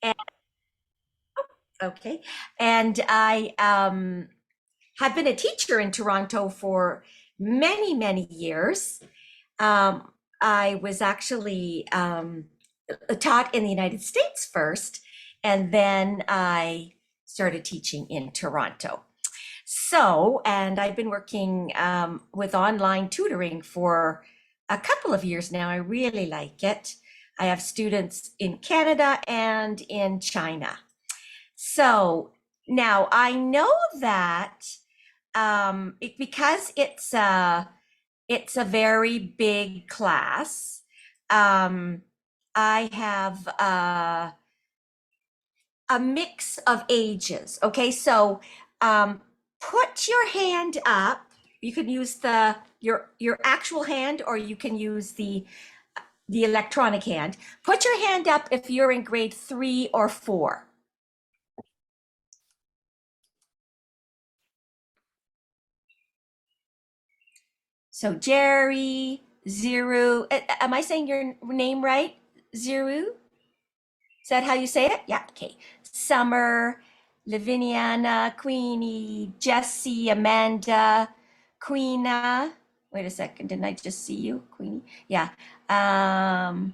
And, okay. And I have been a teacher in Toronto for many, many years. I was actually taught in the United States first, and then I started teaching in Toronto. So, and I've been working with online tutoring for a couple of years now. I really like it. I have students in Canada and in China. So now I know that because it's a very big class, I have a mix of ages. Okay, so put your hand up. You can use your actual hand, or you can use the electronic hand. Put your hand up if you're in grade 3 or 4. So Jerry, Ziru, am I saying your name right? Ziru? Is that how you say it? Yeah, okay. Summer, Laviniana, Queenie, Jessie, Amanda, Queena. Wait a second, didn't I just see you, Queenie? Yeah. And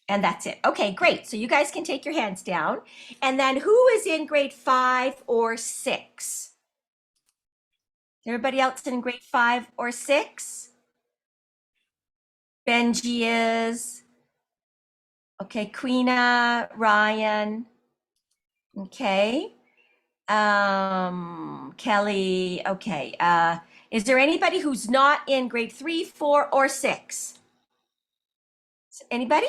that's it. Okay, great. So you guys can take your hands down. And then who is in grade 5 or 6? Everybody else in grade 5 or 6? Benji is. Okay, Queena, Ryan. Okay. Kelly. Okay. Is there anybody who's not in grade 3, 4, or 6? Anybody?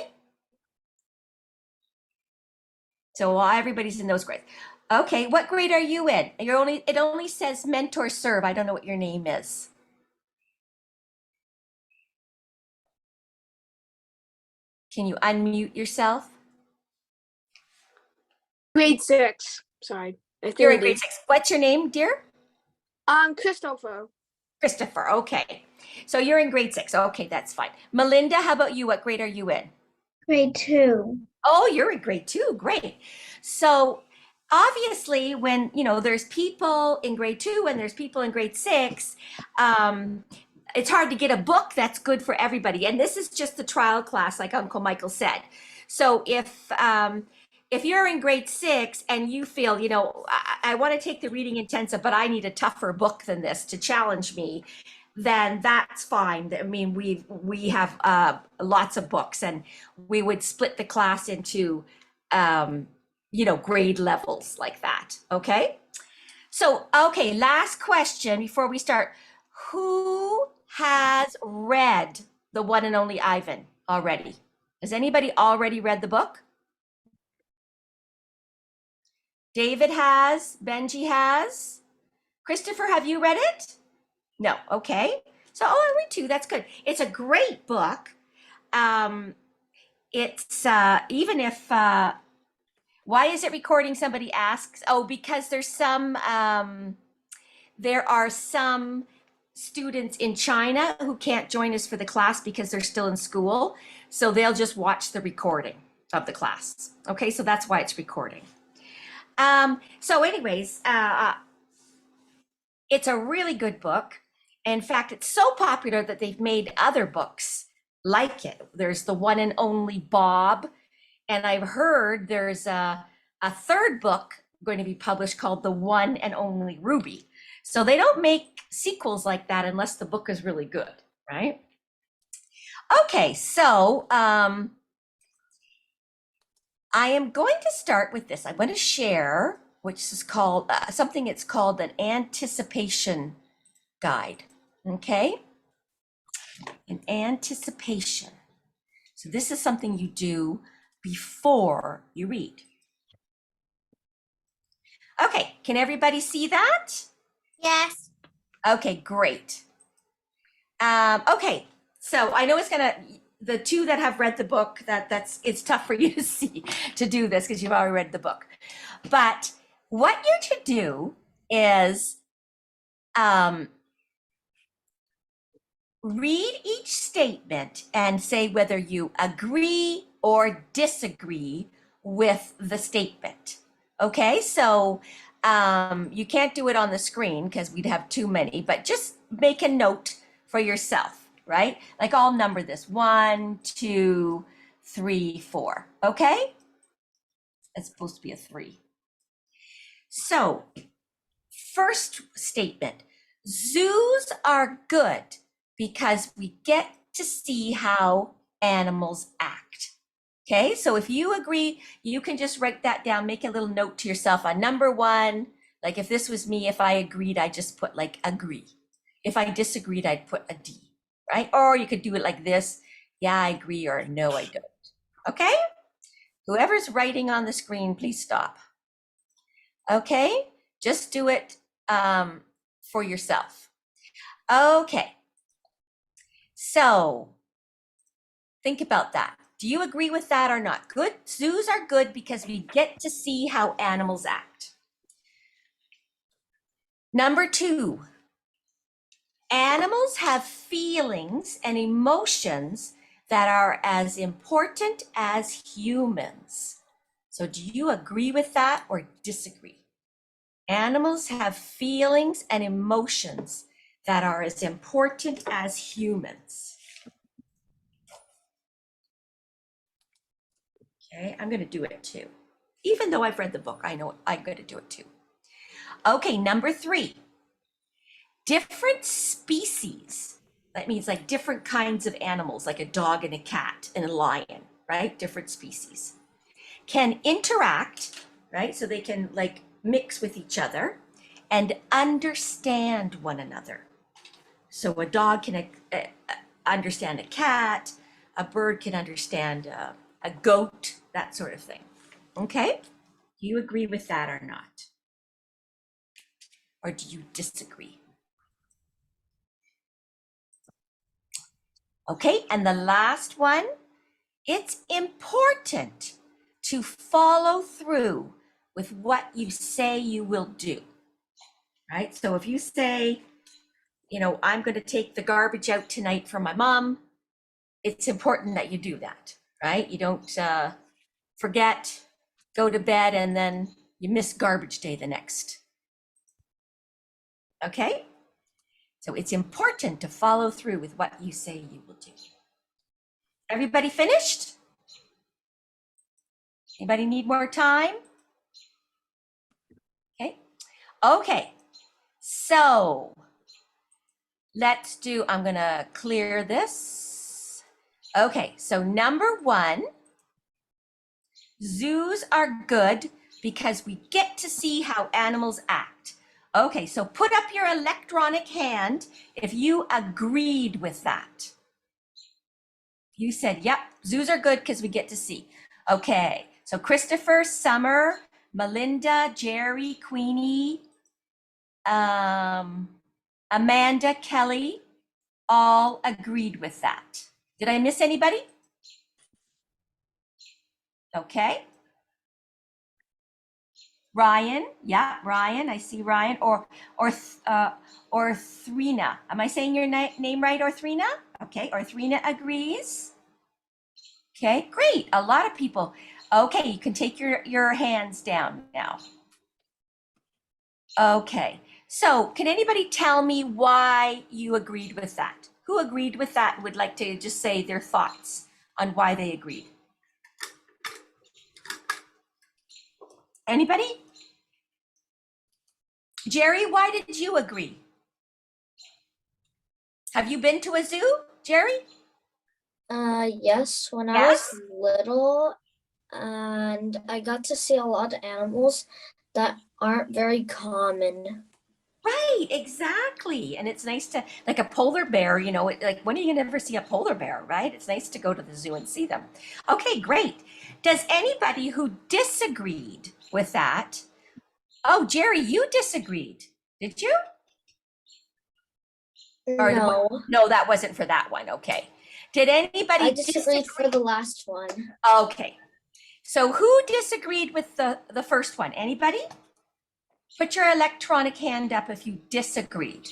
So everybody's in those grades. Okay, what grade are you in? It only says mentor serve. I don't know what your name is. Can you unmute yourself? Grade 6. Sorry. You're in grade 6. What's your name, dear? Christopher. Christopher, okay. So you're in grade 6. Okay, that's fine. Melinda, how about you? What grade are you in? Grade 2. Oh, you're in grade 2. Great. So obviously when, there's people in grade 2 and there's people in grade 6, it's hard to get a book that's good for everybody. And this is just the trial class, like Uncle Michael said. So if you're in grade 6 and you feel, I want to take the reading intensive, but I need a tougher book than this to challenge me, then that's fine. I mean, we have lots of books, and we would split the class into, grade levels like that. Okay. So, okay, last question before we start. Who has read The One and Only Ivan already? Has anybody already read the book? David has, Benji has. Christopher, have you read it? No, okay. So, only 2, that's good. It's a great book. It's, even if, why is it recording? Somebody asks. Oh, because there are some students in China who can't join us for the class because they're still in school. So they'll just watch the recording of the class. Okay, so that's why it's recording. So anyways, it's a really good book. In fact, it's so popular that they've made other books like it. There's The One and Only Bob. And I've heard there's a third book going to be published called The One and Only Ruby. So they don't make sequels like that unless the book is really good, right? Okay, so I am going to start with this. I'm going to share, which is called something it's called an anticipation guide. Okay, an anticipation. So this is something you do before you read. Okay, can everybody see that? Yes. Okay, great. Okay, so I know the 2 that have read the book, it's tough for you to see, to do this because you've already read the book. But what you're to do is read each statement and say whether you agree or disagree with the statement. Okay, so you can't do it on the screen because we'd have too many, but just make a note for yourself, right? Like I'll number this 1, 2, 3, 4. Okay, it's supposed to be a 3. So first statement, zoos are good because we get to see how animals act. Okay, so if you agree, you can just write that down, make a little note to yourself on number 1. Like if this was me, if I agreed, I just put like agree. If I disagreed, I'd put a D, right? Or you could do it like this. Yeah, I agree, or no, I don't. Okay, whoever's writing on the screen, please stop. Okay, just do it for yourself. Okay, so think about that. Do you agree with that or not? Good, zoos are good because we get to see how animals act. Number 2, animals have feelings and emotions that are as important as humans. So do you agree with that or disagree? Animals have feelings and emotions that are as important as humans. Okay, I'm going to do it too. Even though I've read the book, I know I'm going to do it too. Okay, number 3. Different species. That means like different kinds of animals, like a dog and a cat and a lion, right? Different species can interact, right? So they can like mix with each other and understand one another. So a dog can understand a cat, a bird can understand a goat, that sort of thing. Okay, do you agree with that or not? Or do you disagree? Okay, and the last one, it's important to follow through with what you say you will do, right? So if you say, you know, I'm going to take the garbage out tonight for my mom, it's important that you do that, right? You don't forget, go to bed, and then you miss garbage day the next. Okay? So it's important to follow through with what you say you will do. Everybody finished? Anybody need more time? Okay. Okay. So let's do, I'm going to clear this. Okay. So number 1, zoos are good because we get to see how animals act. Okay. So put up your electronic hand if you agreed with that. You said, yep, zoos are good because we get to see. Okay, so Christopher, Summer, Melinda, Jerry, Queenie, Amanda, Kelly, all agreed with that. Did I miss anybody? Okay. Ryan, yeah, Ryan, I see Ryan, or Thrina. Am I saying your name right, Thrina? Okay, Thrina agrees. Okay, great. A lot of people. Okay, you can take your hands down now. Okay, so can anybody tell me why you agreed with that? Who agreed with that and would like to just say their thoughts on why they agreed? Anybody? Jerry, why did you agree? Have you been to a zoo, Jerry? Yes, when I Yes? was little, and I got to see a lot of animals that aren't very common. Right, exactly. And it's nice to, like a polar bear, you know, like when are you gonna ever see a polar bear, right? It's nice to go to the zoo and see them. Okay, great. Does anybody who disagreed with that? Oh, Jerry, you disagreed, did you? Or No, no, that wasn't for that one. Okay. Did anybody I disagreed for the last one. Okay. So who disagreed with the first one? Anybody? Put your electronic hand up if you disagreed.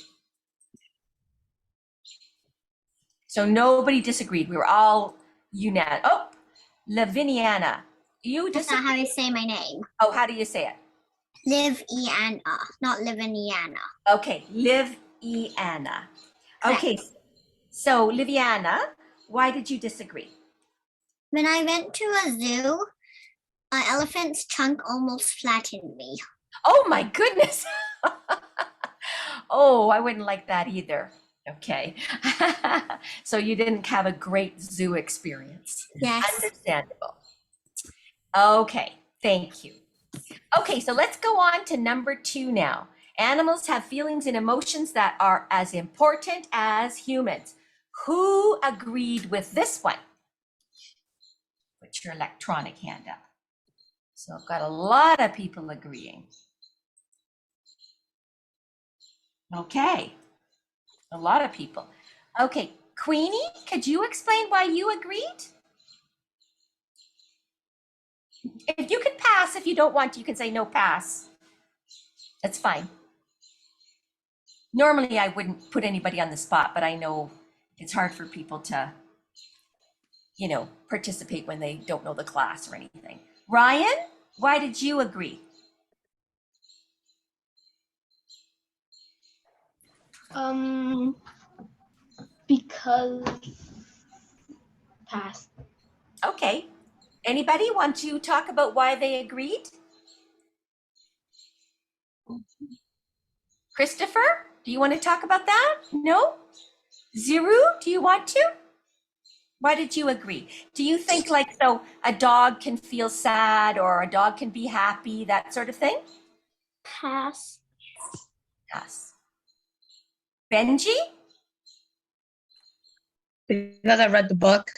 So nobody disagreed. We were all unanimous. Oh, Laviniana, You That's not disagree? how you say my name. Oh, how do you say it? Liv-Iana, not Liv-Iana. Okay, Liv-Iana. Okay, so Liviana, why did you disagree? When I went to a zoo, an elephant's trunk almost flattened me. Oh my goodness. Oh, I wouldn't like that either. Okay. So you didn't have a great zoo experience. Yes. Understandable. Okay, thank you. Okay, so let's go on to number 2 now. Animals have feelings and emotions that are as important as humans. Who agreed with this one? Put your electronic hand up. So I've got a lot of people agreeing. Okay, a lot of people. Okay, Queenie, could you explain why you agreed? If you can pass, if you don't want to, you can say no pass. That's fine. Normally I wouldn't put anybody on the spot, but I know it's hard for people to, you know, participate when they don't know the class or anything. Ryan, why did you agree? Because pass. Okay. Anybody want to talk about why they agreed? Christopher, do you want to talk about that? No? Ziru, do you want to? Why did you agree? Do you think like so a dog can feel sad or a dog can be happy, that sort of thing? Pass. Yes. Benji? Because I read the book.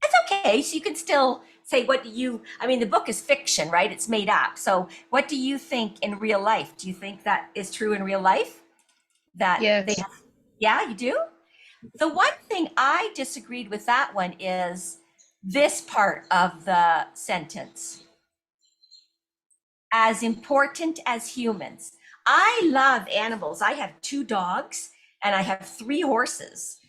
It's okay. So you can still say what do you, I mean, the book is fiction, right? It's made up. So what do you think in real life? Do you think that is true in real life? That Yes. they have, yeah, you do? The one thing I disagreed with that one is this part of the sentence. As important as humans. I love animals. I have 2 dogs and I have 3 horses.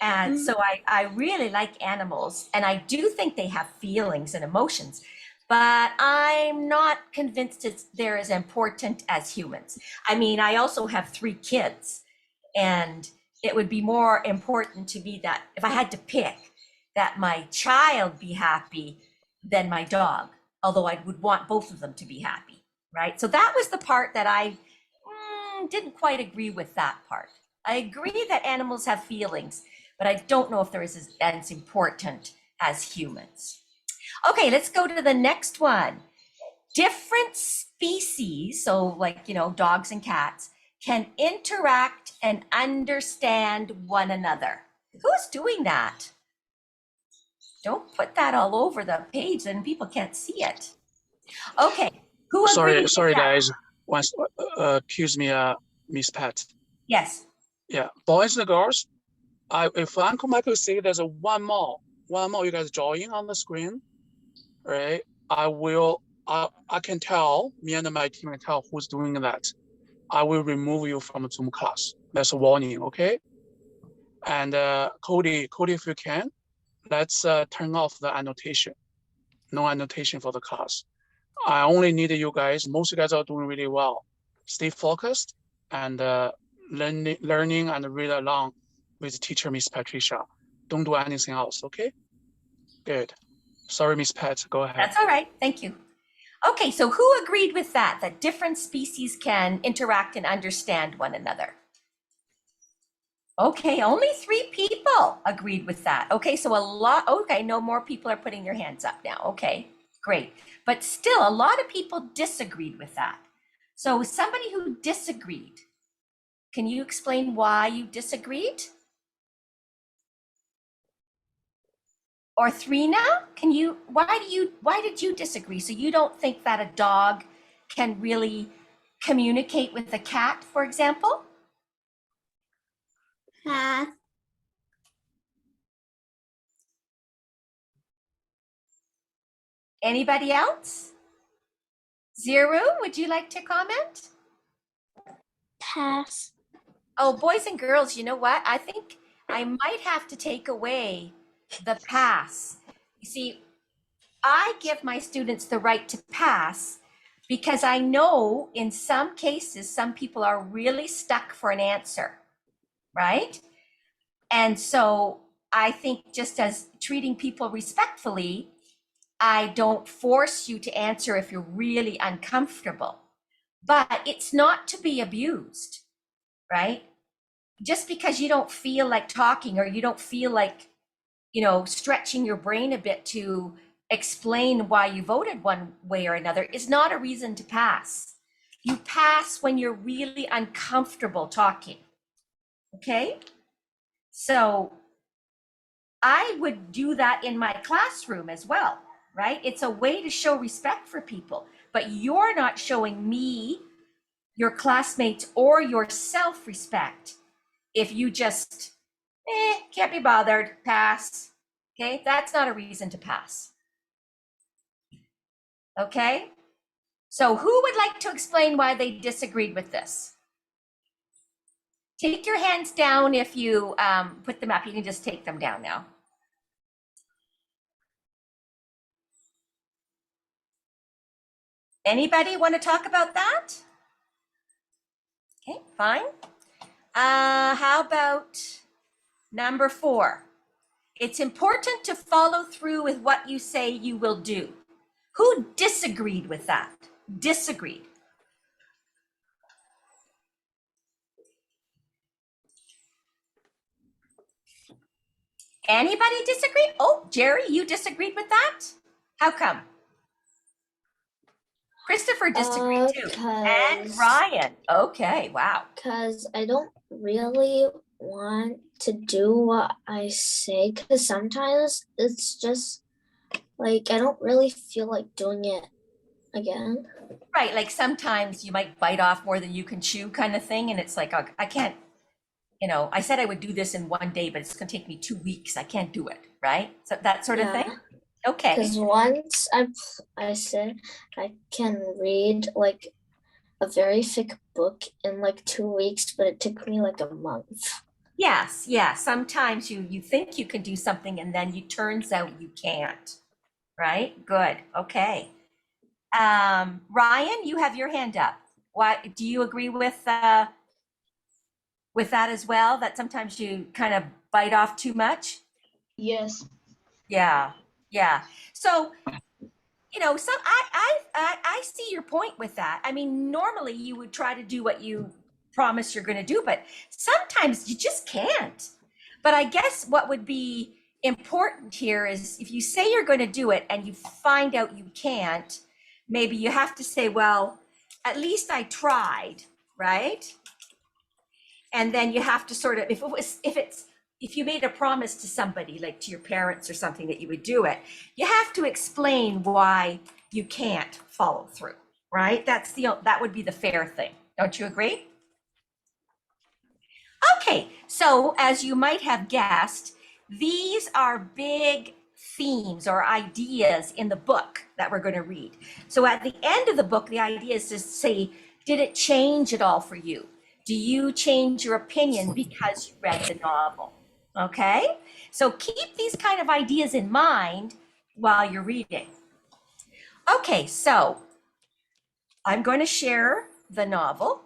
And so I really like animals and I do think they have feelings and emotions, but I'm not convinced they're as important as humans. I mean, I also have 3 kids and it would be more important to me that if I had to pick that my child be happy than my dog, although I would want both of them to be happy, right? So that was the part that I didn't quite agree with that part. I agree that animals have feelings, but I don't know if they're as important as humans. Okay, let's go to the next one. Different species, so like, you know, dogs and cats, can interact and understand one another. Who's doing that? Don't put that all over the page, then people can't see it. Okay, who agreed with Sorry, that? guys. Once, excuse me, Miss Pat. Yes. Yeah, boys and girls. If Uncle Michael say there's a one more, you guys join on the screen, right? I can tell, me and my team can tell who's doing that. I will remove you from Zoom class. That's a warning, okay? And Cody, if you can, let's turn off the annotation. No annotation for the class. I only need you guys. Most of you guys are doing really well. Stay focused and learning and read along with teacher Miss Patricia. Don't do anything else, okay? Good. Sorry, Miss Pat, go ahead. That's all right, thank you. Okay, so who agreed with that different species can interact and understand one another? Okay, only 3 people agreed with that. Okay, so no more people are putting their hands up now. Okay, great. But still, a lot of people disagreed with that. So somebody who disagreed, can you explain why you disagreed? Or Thrina, why did you disagree? So you don't think that a dog can really communicate with a cat, for example? Pass. Anybody else? Ziru, would you like to comment? Pass. Oh, boys and girls, you know what? I think I might have to take away the pass. You see, I give my students the right to pass because I know in some cases, some people are really stuck for an answer, right? And so I think just as treating people respectfully, I don't force you to answer if you're really uncomfortable, but it's not to be abused, right? Just because you don't feel like talking or you don't feel like, stretching your brain a bit to explain why you voted one way or another is not a reason to pass. You pass when you're really uncomfortable talking, okay? So I would do that in my classroom as well, right? It's a way to show respect for people, but you're not showing me, your classmates, or yourself respect if you just, can't be bothered, pass, okay? That's not a reason to pass, okay? So who would like to explain why they disagreed with this? Take your hands down if you put them up. You can just take them down now. Anybody want to talk about that? Okay, fine. How about number 4? It's important to follow through with what you say you will do. Who disagreed with that? Disagreed. Anybody disagree? Oh, Jerry, you disagreed with that? How come? Christopher disagreed too. And Ryan. Okay, wow. Because I don't really want to do what I say, because sometimes it's just like I don't really feel like doing it again. Right, like sometimes you might bite off more than you can chew kind of thing, and it's like, I can't, I said I would do this in one day, but it's gonna take me 2 weeks. I can't do it, right? So that sort of thing? Okay. Because once I said I can read like a very thick book in like 2 weeks, but it took me like a month. Yes, yeah. Sometimes you think you can do something and then it turns out you can't, right? Good, okay. Ryan, you have your hand up. Why, do you agree with that as well? That sometimes you kind of bite off too much? Yes. Yeah, yeah. So, some I see your point with that. I mean, normally you would try to do what you promise you're going to do, but sometimes you just can't. But I guess what would be important here is if you say you're going to do it and you find out you can't, maybe you have to say, well, at least I tried, right? And then you have to sort of, if you made a promise to somebody, like to your parents or something, that you would do it, you have to explain why you can't follow through, right? That would be the fair thing. Don't you agree? Okay, so as you might have guessed, these are big themes or ideas in the book that we're going to read. So at the end of the book, the idea is to say, did it change at all for you? Do you change your opinion because you read the novel? Okay, so keep these kind of ideas in mind while you're reading. Okay, so I'm going to share the novel.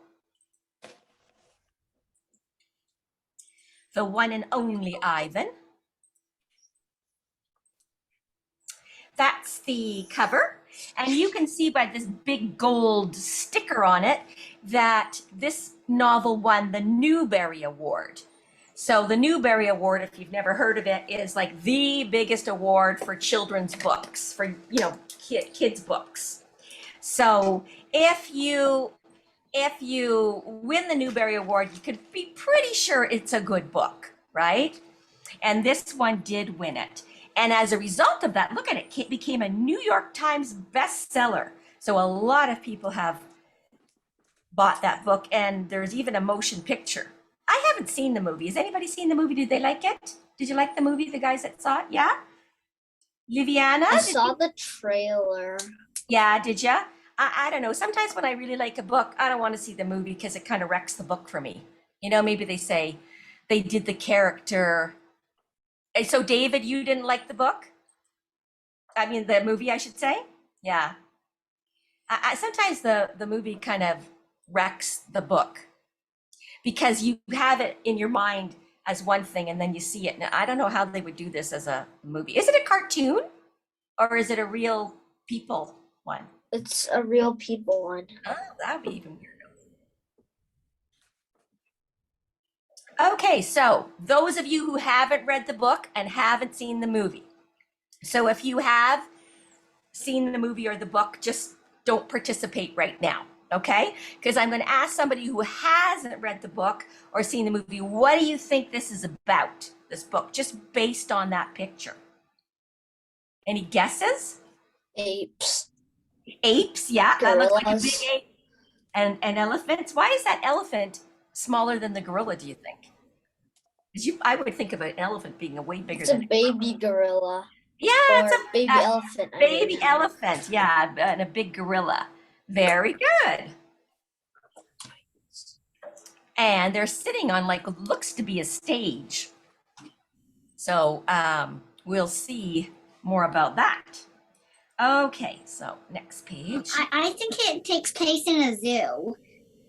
The One and Only Ivan. That's the cover. And you can see by this big gold sticker on it that this novel won the Newbery Award. So the Newbery Award, if you've never heard of it, is like the biggest award for children's books, for, kids' books. So if you win the Newbery Award, you could be pretty sure it's a good book, right? And this one did win it. And as a result of that, look at it, it became a New York Times bestseller. So a lot of people have bought that book, and there's even a motion picture. I haven't seen the movie. Has anybody seen the movie? Did they like it? Did you like the movie, the guys that saw it? Yeah? Liviana? I saw the trailer. Yeah, did ya? I don't know. Sometimes when I really like a book, I don't want to see the movie because it kind of wrecks the book for me. Maybe they say they did the character. So David, you didn't like the book? I mean, the movie, I should say. Yeah. Sometimes the movie kind of wrecks the book because you have it in your mind as one thing and then you see it. Now, I don't know how they would do this as a movie. Is it a cartoon or is it a real people one? It's a real people one. Oh, that would be even weirder. Okay, so those of you who haven't read the book and haven't seen the movie. So if you have seen the movie or the book, just don't participate right now, okay? Because I'm going to ask somebody who hasn't read the book or seen the movie, what do you think this is about, this book, just based on that picture? Any guesses? Apes. Apes, yeah, that looks like a big Gorillas. ape. And elephants. Why is that elephant smaller than the gorilla, do you think? Because I would think of an elephant being a way bigger It's a than baby gorilla. Yeah, Or it's a baby elephant. I baby mean. elephant, yeah, and a big gorilla. Very good. And they're sitting on like what looks to be a stage. So we'll see more about that. Okay, so next page. I think it takes place in a zoo.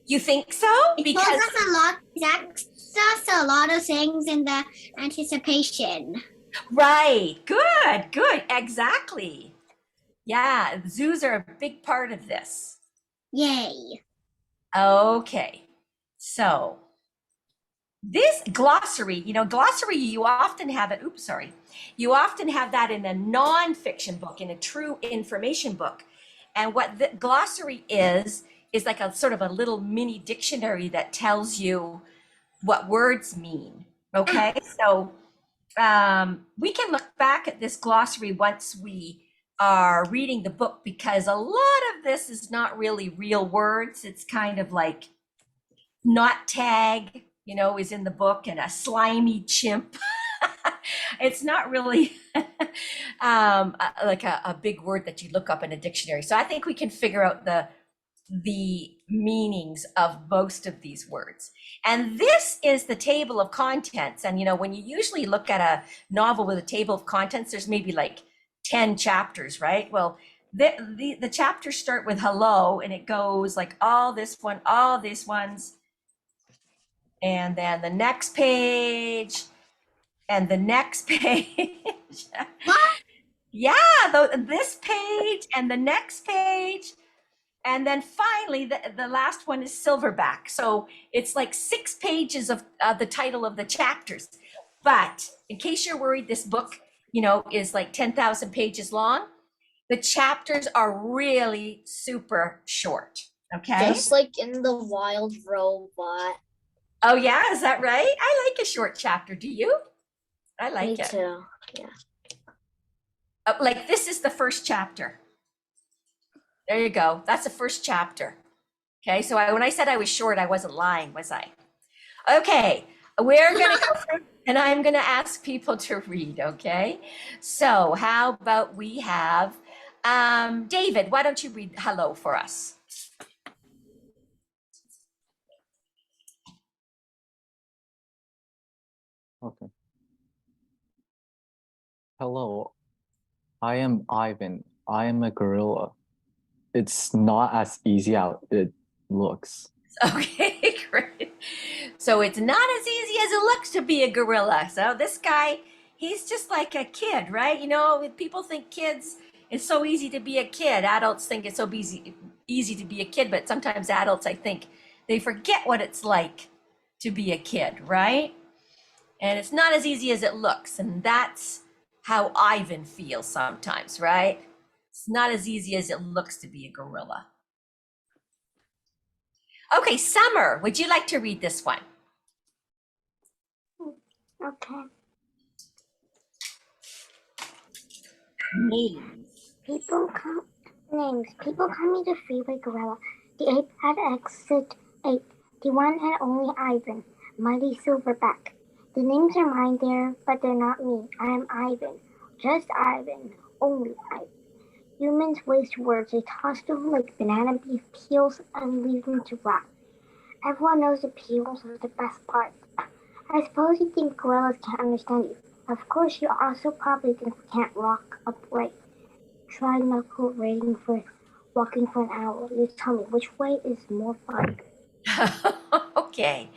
You think so? It tells us a lot. That's a lot of things in the anticipation. Right, good, exactly. Yeah, zoos are a big part of this. Yay. Okay, so this glossary, glossary, you often have it, you often have that in a nonfiction book, in a true information book. And what the glossary is like a sort of a little mini dictionary that tells you what words mean, okay? So we can look back at this glossary once we are reading the book because a lot of this is not really real words. It's kind of like not tag, is in the book, and a slimy chimp. It's not really like a big word that you look up in a dictionary. So I think we can figure out the meanings of most of these words. And this is the table of contents. And when you usually look at a novel with a table of contents, there's maybe like 10 chapters, right? Well, the chapters start with hello, and it goes like all these ones, and then the next page, and the next page. What? Yeah, this page and the next page. And then finally, the last one is silverback. So it's like 6 pages of the title of the chapters. But in case you're worried, this book, is like 10,000 pages long. The chapters are really super short. Okay. Just like in the Wild Robot. Oh yeah, is that right? I like a short chapter. Do you? I like Me it. too. Yeah. Like this is the first chapter. There you go. That's the first chapter. Okay, so when I said I was short, I wasn't lying, was I? Okay, we're going to go through, and I'm going to ask people to read, okay? So how about we have David, why don't you read hello for us? Okay. Hello, I am Ivan. I am a gorilla. It's not as easy as it looks. Okay, great. So it's not as easy as it looks to be a gorilla. So this guy, he's just like a kid, right? People think kids, it's so easy to be a kid. Adults think it's so easy to be a kid, but sometimes adults, I think, they forget what it's like to be a kid, right? And it's not as easy as it looks. And that's how Ivan feels sometimes, right? It's not as easy as it looks to be a gorilla. Okay, Summer, would you like to read this one? Okay. Names. People call me the freeway gorilla. The ape had exit 8. The one and only Ivan, mighty silverback. The names are mine there, but they're not me. I am Ivan. Just Ivan. Only Ivan. Humans waste words. They toss them like banana peels and leave them to rot. Everyone knows the peels are the best part. I suppose you think gorillas can't understand you. Of course, you also probably think we can't walk upright. try knuckle rating for walking for an hour. You tell me which way is more fun. Okay,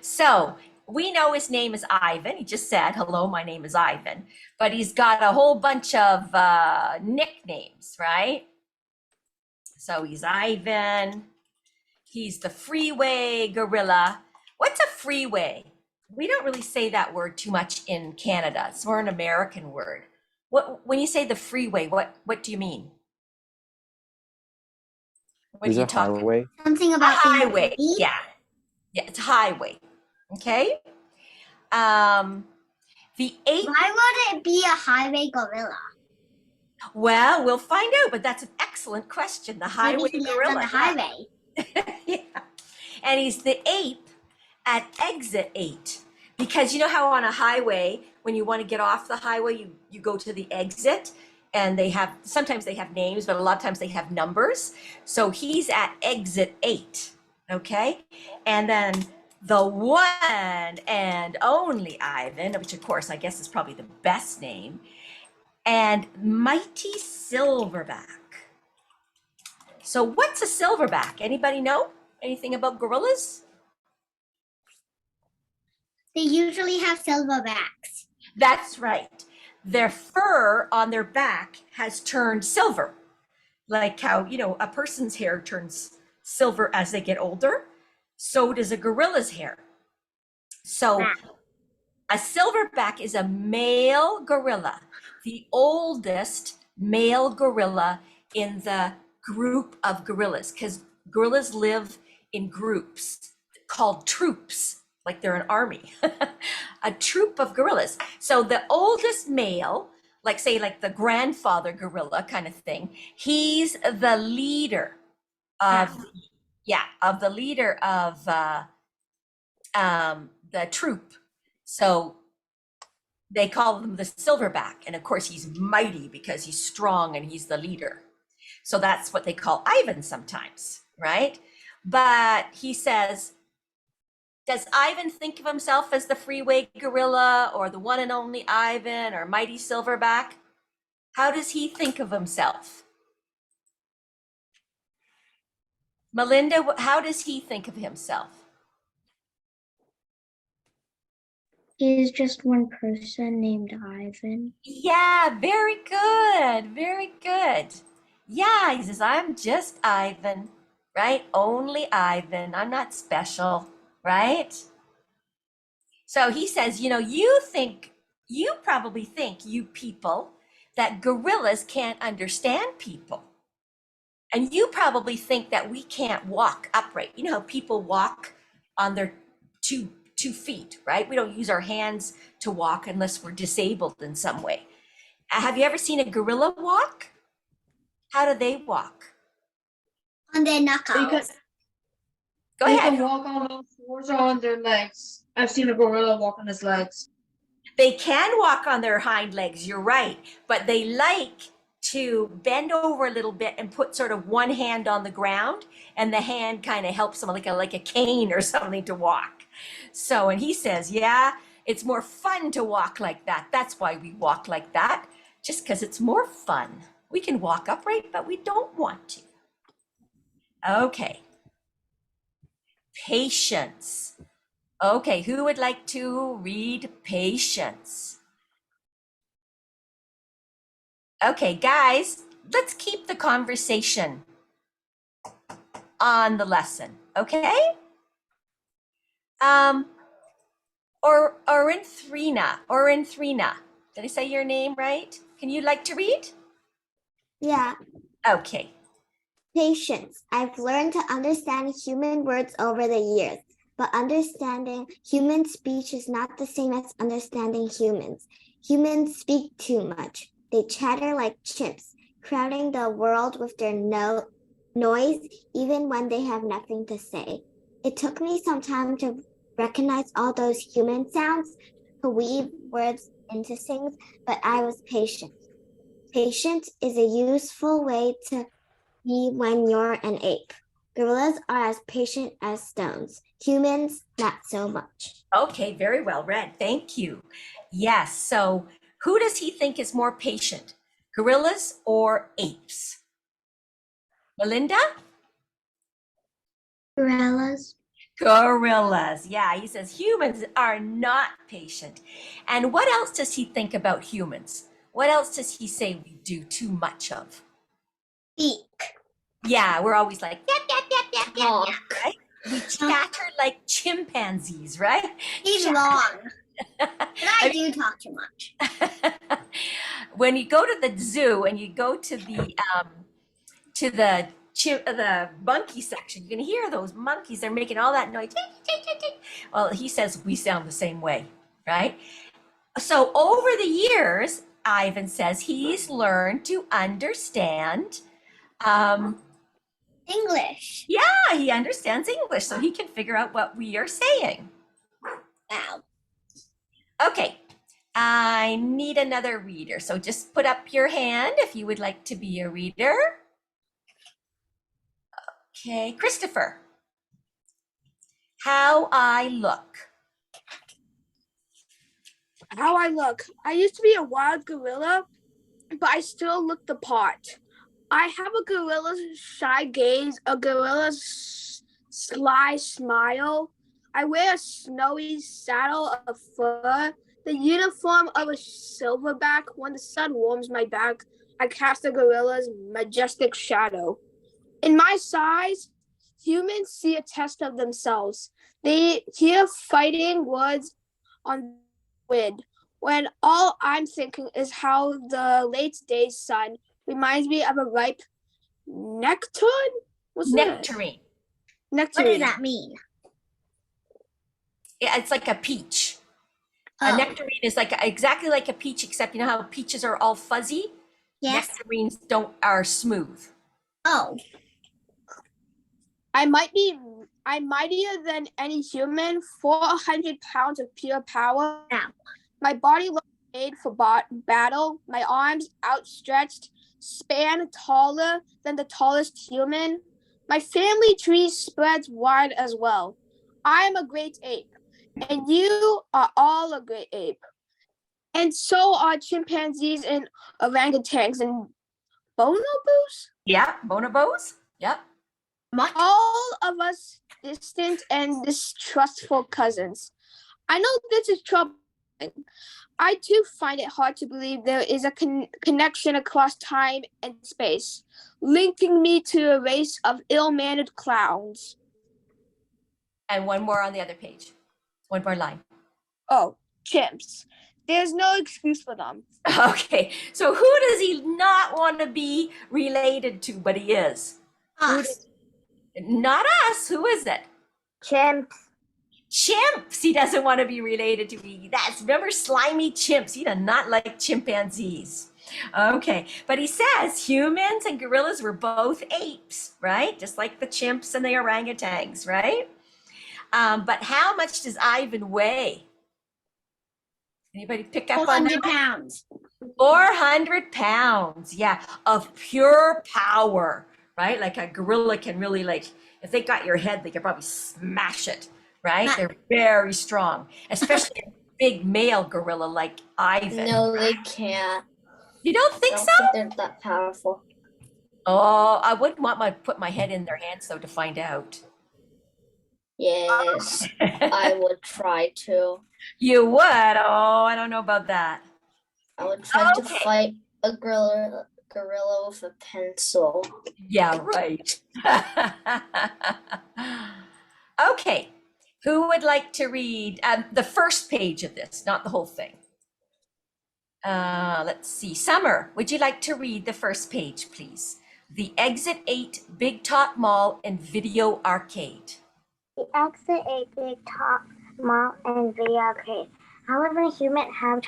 so we know his name is Ivan. He just said, hello, my name is Ivan, but he's got a whole bunch of nicknames, right? So he's Ivan, he's the freeway gorilla. What's a freeway? We don't really say that word too much in Canada. It's more an American word. When you say the freeway, what do you mean? What Is are you it talking? highway? Something A about being highway. deep. Yeah, it's a highway. Okay. The eighth. Why would it be a highway gorilla? Well, we'll find out, but that's an excellent question. The highway Maybe he lives gorilla. on the highway. Yeah. And he's the eighth at exit 8. Because you know how on a highway, when you want to get off the highway, you go to the exit, and sometimes they have names, but a lot of times they have numbers. So he's at exit 8. Okay. And then the one and only Ivan, which of course I guess is probably the best name, and mighty silverback. So what's a silverback? Anybody know anything about gorillas? They usually have silverbacks. That's right. Their fur on their back has turned silver. Like how, a person's hair turns silver as they get older. So does a gorilla's hair. So a silverback is a male gorilla, the oldest male gorilla in the group of gorillas, because gorillas live in groups called troops, like they're an army, a troop of gorillas. So the oldest male, like say like the grandfather gorilla kind of thing, he's the leader of the troop. So they call him the silverback. And of course he's mighty because he's strong and he's the leader. So that's what they call Ivan sometimes, right? But he says, does Ivan think of himself as the freeway gorilla or the one and only Ivan or mighty silverback? How does he think of himself? Melinda, how does he think of himself? He's just one person named Ivan. Yeah, very good. Very good. Yeah, he says, I'm just Ivan, right? Only Ivan. I'm not special, right? So he says, you probably think, you people, that gorillas can't understand people. And you probably think that we can't walk upright. You know how people walk on their two feet, right? We don't use our hands to walk unless we're disabled in some way. Have you ever seen a gorilla walk? How do they walk? On their knuckles. Go They ahead. can walk on all fours or on their legs. I've seen a gorilla walk on his legs. They can walk on their hind legs, you're right, but they like to bend over a little bit and put sort of one hand on the ground, and the hand kind of helps them like a cane or something to walk. So, and he says, yeah, it's more fun to walk like that. That's why we walk like that, just because it's more fun. We can walk upright, but we don't want to. Okay. Patience. Okay, who would like to read Patience? Okay, guys, let's keep the conversation on the lesson, okay? Orinthrina. Did I say your name right? Can you like to read? Yeah. Okay. Patience. I've learned to understand human words over the years, but understanding human speech is not the same as understanding humans. Humans speak too much. They chatter like chimps, crowding the world with their noise, even when they have nothing to say. It took me some time to recognize all those human sounds, to weave words into things, but I was patient. Patience is a useful way to be when you're an ape. Gorillas are as patient as stones. Humans, not so much. Okay, very well read. Thank you. Yes, so who does he think is more patient? Gorillas or apes? Melinda? Gorillas. Gorillas. Yeah, he says humans are not patient. And what else does he think about humans? What else does he say we do too much of? Speak. Yeah, we're always like, yap, yap, yap, yap, yap, Talk. yap, right? We chatter like chimpanzees, right? He's wrong. But I do talk too much. When you go to the zoo and you go to the monkey section, you can hear those monkeys. They're making all that noise. Well, he says we sound the same way, right? So over the years, Ivan says he's learned to understand. English. Yeah, he understands English, so he can figure out what we are saying. Wow. Okay, I need another reader. So just put up your hand if you would like to be a reader. Okay, Christopher. How I look. How I look. I used to be a wild gorilla, but I still look the part. I have a gorilla's shy gaze, a gorilla's sly smile. I wear a snowy saddle of fur, the uniform of a silverback. When the sun warms my back, I cast a gorilla's majestic shadow. In my size, humans see a test of themselves. They hear fighting words on wind, when all I'm thinking is how the late day's sun reminds me of a ripe nectarine. What's Nectarine. That? What Nectarine. does that mean? Yeah, it's like a peach. A Oh. nectarine is like exactly like a peach, except you know how peaches are all fuzzy? Yes. Nectarines are smooth. Oh. I'm mightier than any human, 400 pounds of pure power. Ow. My body looks made for battle. My arms outstretched span taller than the tallest human. My family tree spreads wide as well. I am a great ape, and you are all a great ape. And so are chimpanzees and orangutans and bonobos. Yeah, bonobos. Yep. All of us distant and distrustful cousins. I know this is troubling. I too find it hard to believe there is a connection across time and space, linking me to a race of ill-mannered clowns. And one more on the other page. One more line. Oh, chimps. There's no excuse for them. Okay, so who does he not want to be related to, but he is? Us. Not us. Who is it? Chimps. Chimps. He doesn't want to be related to. Remember slimy chimps. He does not like chimpanzees. Okay, but he says humans and gorillas were both apes, right? Just like the chimps and the orangutans, right? But how much does Ivan weigh? Anybody pick up on that? 400 pounds. 400 pounds, yeah, of pure power, right? Like a gorilla can really, like, if they got your head, they could probably smash it, right? They're very strong, especially a big male gorilla like Ivan. No, they can't. You don't think I so? don't think they're that powerful. Oh, I wouldn't want put my head in their hands though to find out. Yes, I would try to. You would? Oh, I don't know about that. I would try to fight a gorilla with a pencil. Yeah, right. Okay, who would like to read the first page of this, not the whole thing? Let's see. Summer, would you like to read the first page, please? The Exit 8 Big Top Mall and Video Arcade. The Exit 8 Big Top Mall and Video Arcade. However, humans have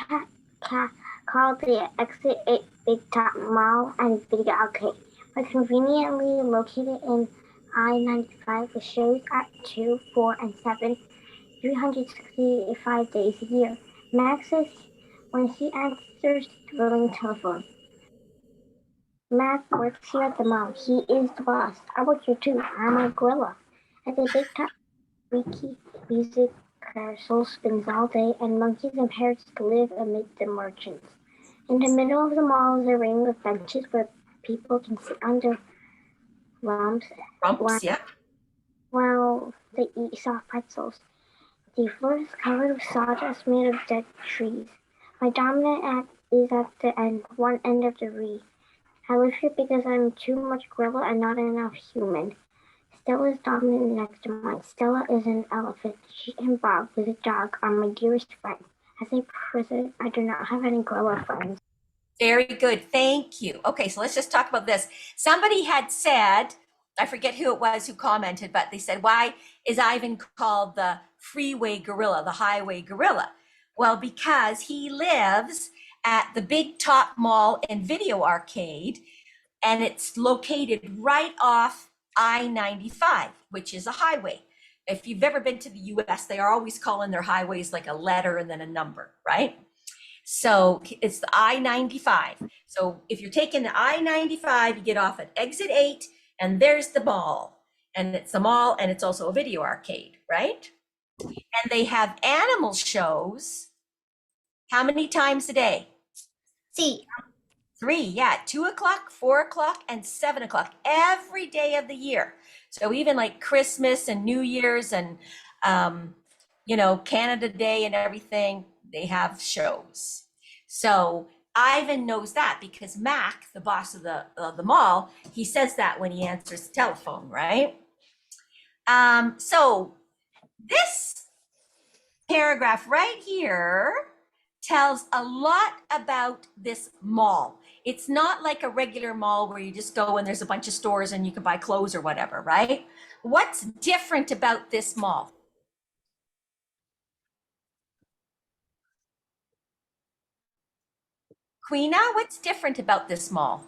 called the Exit 8 Big Top Mall and Video Arcade. But conveniently located in I-95, it shows at 2, 4, and 7, 365 days a year. Max says when he answers the ring telephone. Max works here at the mall. He is the boss. I work here too. I'm a gorilla. At the Big Top, freaky music carousel spins all day, and monkeys and parrots live amid the merchants. In the middle of the mall is a ring of benches where people can sit under rumps Yeah. while they eat soft pretzels. The floor is covered with sawdust made of dead trees. My dominant act is at the one end of the wreath. I live here because I'm too much gorilla and not enough human. Stella is dominant next to mine. Stella is an elephant. She and Bob, with a dog, are my dearest friends. As a person, I do not have any gorilla friends. Very good. Thank you. Okay, so let's just talk about this. Somebody had said, I forget who it was who commented, but they said, why is Ivan called the freeway gorilla, the highway gorilla? Well, because he lives at the Big Top Mall and Video Arcade, and it's located right off I-95, which is a highway. If you've ever been to the US, they are always calling their highways like a letter and then a number, right? So it's the I-95. So if you're taking the I-95, you get off at exit 8, and there's the mall. And it's the mall, and it's also a video arcade, right? And they have animal shows. How many times a day? See, 3, yeah, 2 o'clock, 4 o'clock, and 7 o'clock every day of the year. So even like Christmas and New Year's and, you know, Canada Day and everything, they have shows. So Ivan knows that because Mac, the boss of the mall, he says that when he answers the telephone, right? So this paragraph right here tells a lot about this mall. It's not like a regular mall where you just go and there's a bunch of stores and you can buy clothes or whatever, right? What's different about this mall? Queena, what's different about this mall?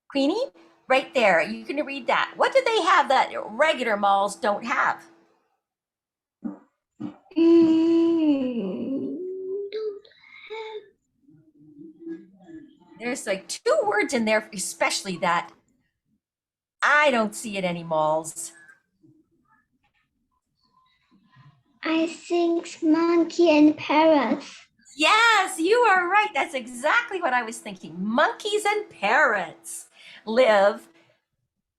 Queenie, right there, you can read that. What do they have that regular malls don't have? There's like 2 words in there, especially that I don't see at any malls. I think monkey and parrots. Yes, you are right. That's exactly what I was thinking. Monkeys and parrots live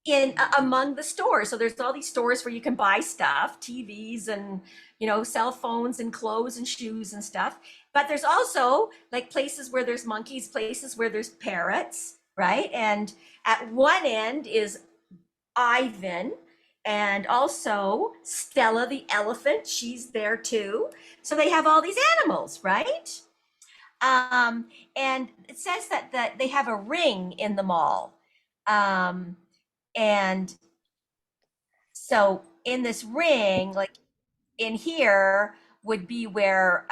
in among the stores. So there's all these stores where you can buy stuff, TVs and, you know, cell phones and clothes and shoes and stuff. But there's also like places where there's monkeys, places where there's parrots, right? And at one end is Ivan, and also Stella the elephant, she's there too. So they have all these animals, right? And it says that they have a ring in the mall. And so in this ring, like in here would be where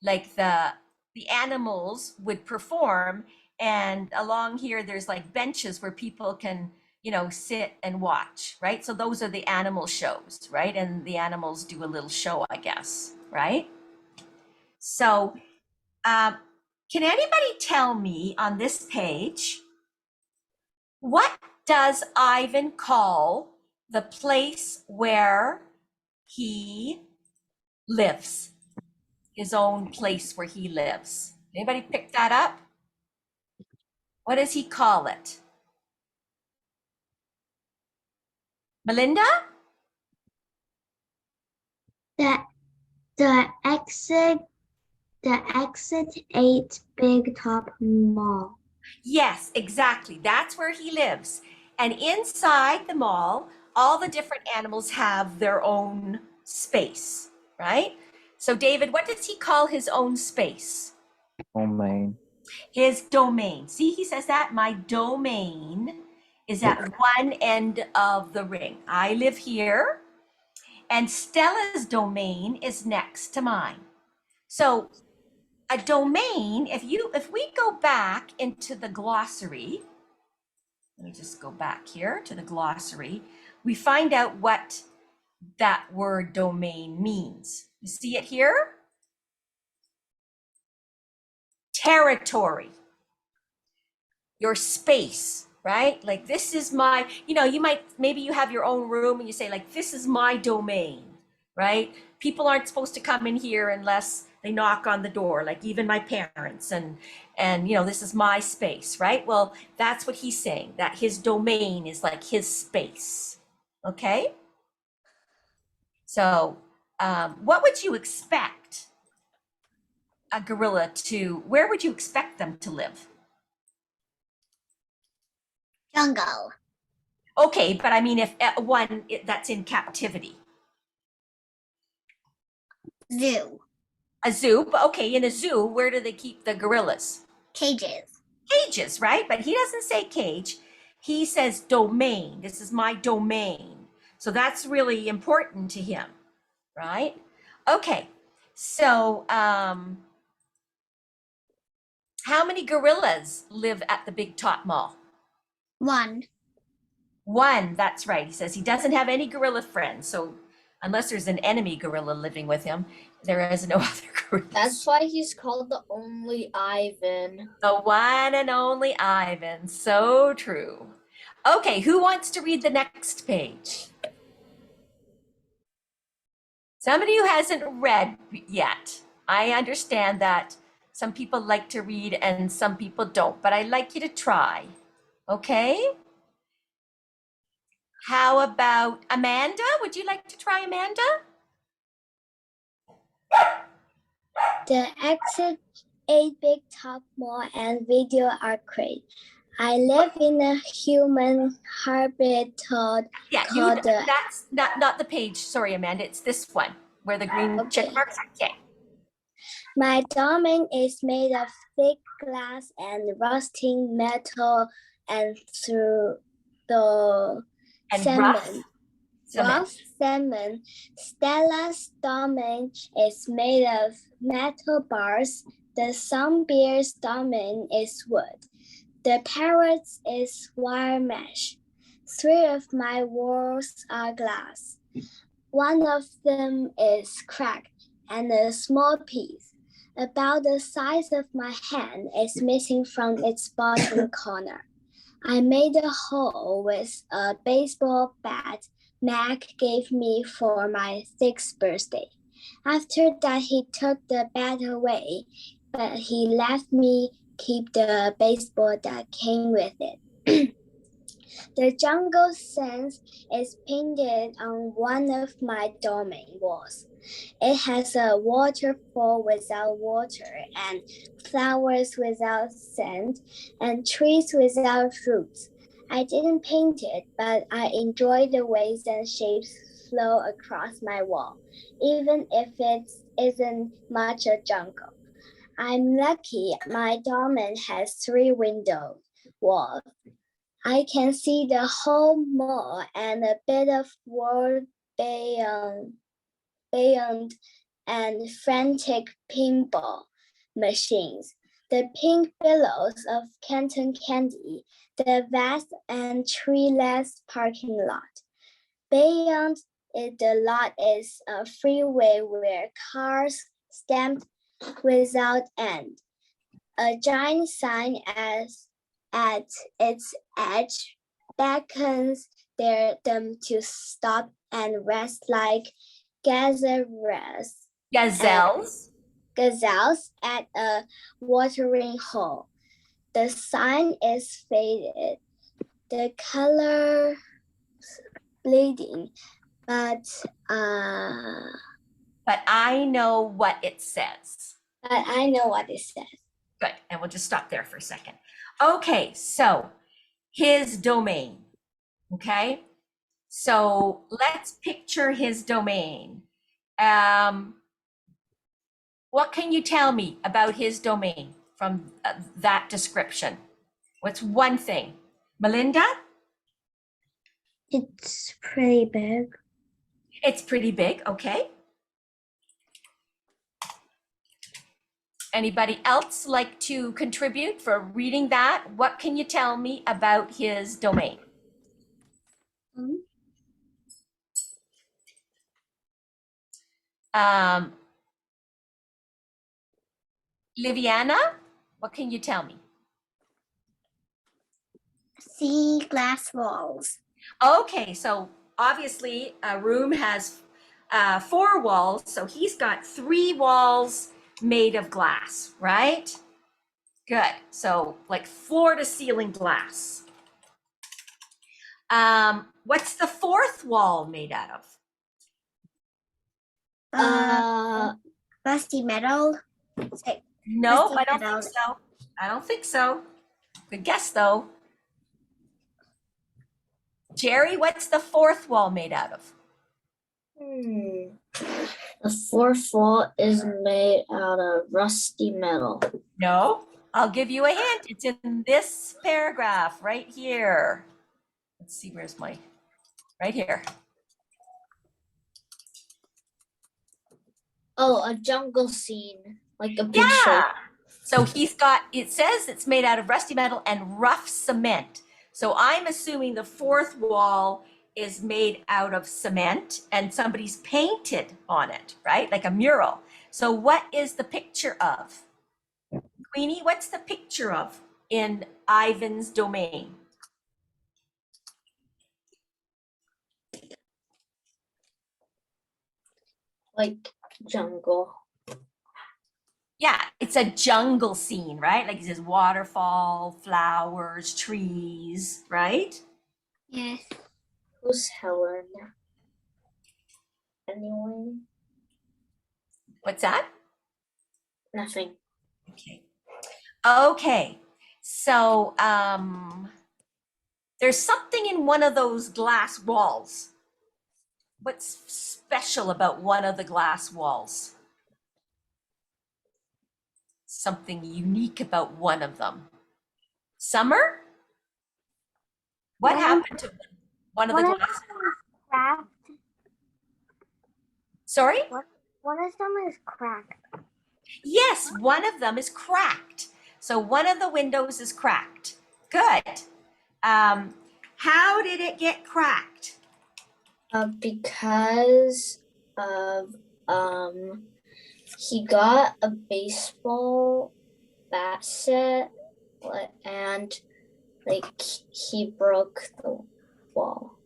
like the animals would perform, and along here there's like benches where people can, you know, sit and watch, right? So those are the animal shows, right? And the animals do a little show, I guess, right? So can anybody tell me on this page, what does Ivan call the place where he lives? His own place where he lives. Anybody pick that up? What does he call it? Melinda? The exit 8 Big Top Mall. Yes, exactly. That's where he lives. And inside the mall, all the different animals have their own space, right? So David, what does he call his own space? Domain. His domain. See, he says that my domain is at one end of the ring. I live here, and Stella's domain is next to mine. So a domain, if we go back into the glossary, let me just go back here to the glossary, we find out what that word domain means. You see it here? Territory. Your space, right? Like, this is my, maybe you have your own room and you say, like, this is my domain, right? People aren't supposed to come in here unless they knock on the door, like even my parents, and this is my space, right? Well, that's what he's saying, that his domain is like his space, okay? So what would you expect a gorilla where would you expect them to live? Jungle. Okay, but I mean, if one that's in captivity. Zoo. A zoo, but okay, in a zoo, where do they keep the gorillas? Cages. Cages, right? But he doesn't say cage. He says domain. This is my domain. So that's really important to him, right? Okay, so how many gorillas live at the Big Top Mall? One. One, that's right. He says he doesn't have any gorilla friends. So unless there's an enemy gorilla living with him, there is no other gorillas. That's why he's called the only Ivan. The one and only Ivan. So true. Okay, who wants to read the next page? Somebody who hasn't read yet. I understand that some people like to read and some people don't, but I'd like you to try. Okay? How about Amanda? Would you like to try, Amanda? The exit 8 Big Top Mall and Video Arcade. I live in a human habitat. Yeah, that's not the page. Sorry, Amanda. It's this one where the green check marks are. Okay. My domain is made of thick glass and rusting metal, and through the rough cement. Stella's domain is made of metal bars. The Sunbear's domain is wood. The parrot's is wire mesh. 3 of my walls are glass. One of them is cracked, and a small piece, about the size of my hand, is missing from its bottom corner. I made a hole with a baseball bat Mac gave me for my 6th birthday. After that, he took the bat away, but he let me keep the baseball that came with it. The jungle sense is painted on one of my domain walls. It has a waterfall without water, and flowers without scent, and trees without roots. I didn't paint it, but I enjoy the ways and shapes flow across my wall, even if it isn't much a jungle. I'm lucky my domain has 3 window walls. I can see the whole mall and a bit of world beyond and frantic pinball machines, the pink billows of Canton candy, the vast and treeless parking lot. Beyond it, the lot is a freeway where cars stamped without end. A giant sign at its edge beckons them to stop and rest like gazelles at a watering hole. The sign is faded, the color bleeding, but I know what it says. Good, and we'll just stop there for a second. Okay, so his domain, okay? So let's picture his domain. What can you tell me about his domain from that description? What's one thing? Melinda? It's pretty big. It's pretty big, okay. Anybody else like to contribute for reading that? What can you tell me about his domain? Liviana, what can you tell me? see glass walls. Okay, so obviously a room has 4 walls, so he's got 3 walls made of glass, right? Good. So like floor to ceiling glass. What's the 4th wall made out of? Rusty metal. No, Rusty I don't metal. think so. I don't think so. Good guess though. Jerry, what's the 4th wall made out of? The 4th wall is made out of rusty metal. No, I'll give you a hint. It's in this paragraph right here. Let's see, where's my, right here. Oh, a jungle scene, like a Yeah. picture. So he's got, it says it's made out of rusty metal and rough cement. So I'm assuming the 4th wall is made out of cement and somebody's painted on it, right? Like a mural. So what is the picture of? Queenie, what's the picture of in Ivan's domain? Like jungle. Yeah, it's a jungle scene, right? Like it says waterfall, flowers, trees, right? Yes. Who's Helen? Anyway, What's that? nothing. Okay. Okay. So there's something in one of those glass walls. What's special about one of the glass walls? Something unique about one of them. Summer? What happened to one of the glass? Cracked. Sorry? One of them is cracked. Yes, one of them is cracked. So one of the windows is cracked. Good. How did it get cracked? Because of he got a baseball bat set and like he broke the wall.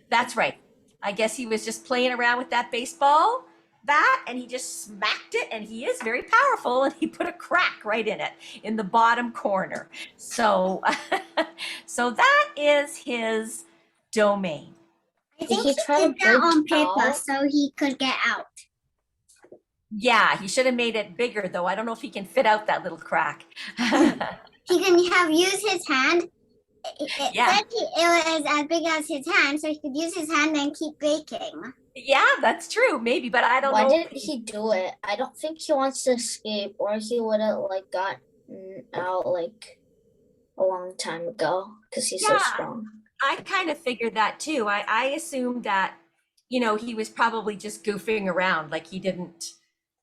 That's right. I guess he was just playing around with that baseball bat and he just smacked it, and he is very powerful, and he put a crack right in it in the bottom corner. So so that is his domain. I think he he try to did that on break paper out? so he could get out. Yeah, he should have made it bigger though. I don't know if he can fit out that little crack. He can have used his hand. It Yeah. said it was as big as his hand, so he could use his hand and keep baking. Yeah, that's true. Maybe, but I don't Why know. did he do it? I don't think he wants to escape, or he would have like gotten out like a long time ago because he's so Yeah. strong. I kind of figured that too. I assumed that, you know, he was probably just goofing around. Like he didn't,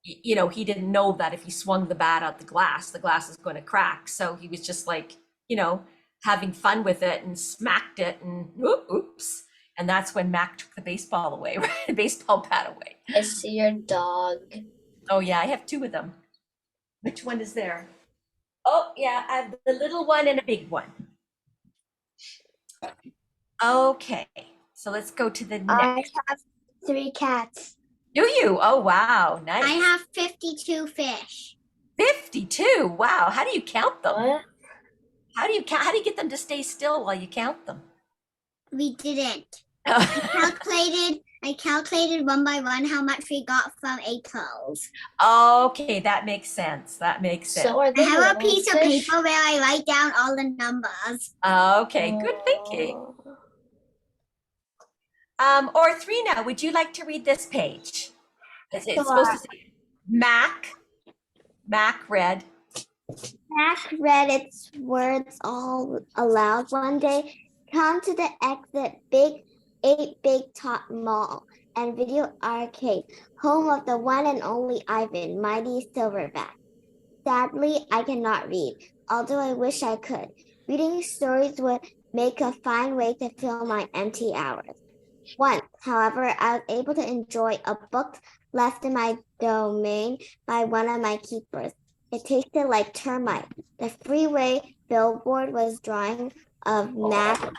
you know, he didn't know that if he swung the bat at the glass is going to crack. So he was just like, you know, having fun with it and smacked it and oops. And that's when Mac took the baseball away, right? The baseball bat away. I see your dog. Oh yeah, I have 2 of them. Which one is there? Oh yeah, I have the little one and a big one. Okay, so let's go to the I next. have 3 cats. Do you? Oh wow, nice. I have 52 fish. 52. Wow, how do you count them? What? How do you count? How do you get them to stay still while you count them? We didn't. I calculated one by one how much we got from April's. Okay, that makes sense. That makes sense. So are I they have a piece of fish? paper where I write down all the numbers. Okay, good thinking. Or Thrina, would you like to read this page? It's supposed to say Mac read. Mac read its words all aloud one day. Come to the exit, Big Top Mall and Video Arcade, home of the one and only Ivan, mighty Silverback. Sadly, I cannot read, although I wish I could. Reading stories would make a fine way to fill my empty hours. Once, however, I was able to enjoy a book left in my domain by one of my keepers. It tasted like termite. The freeway billboard was drawing of Mac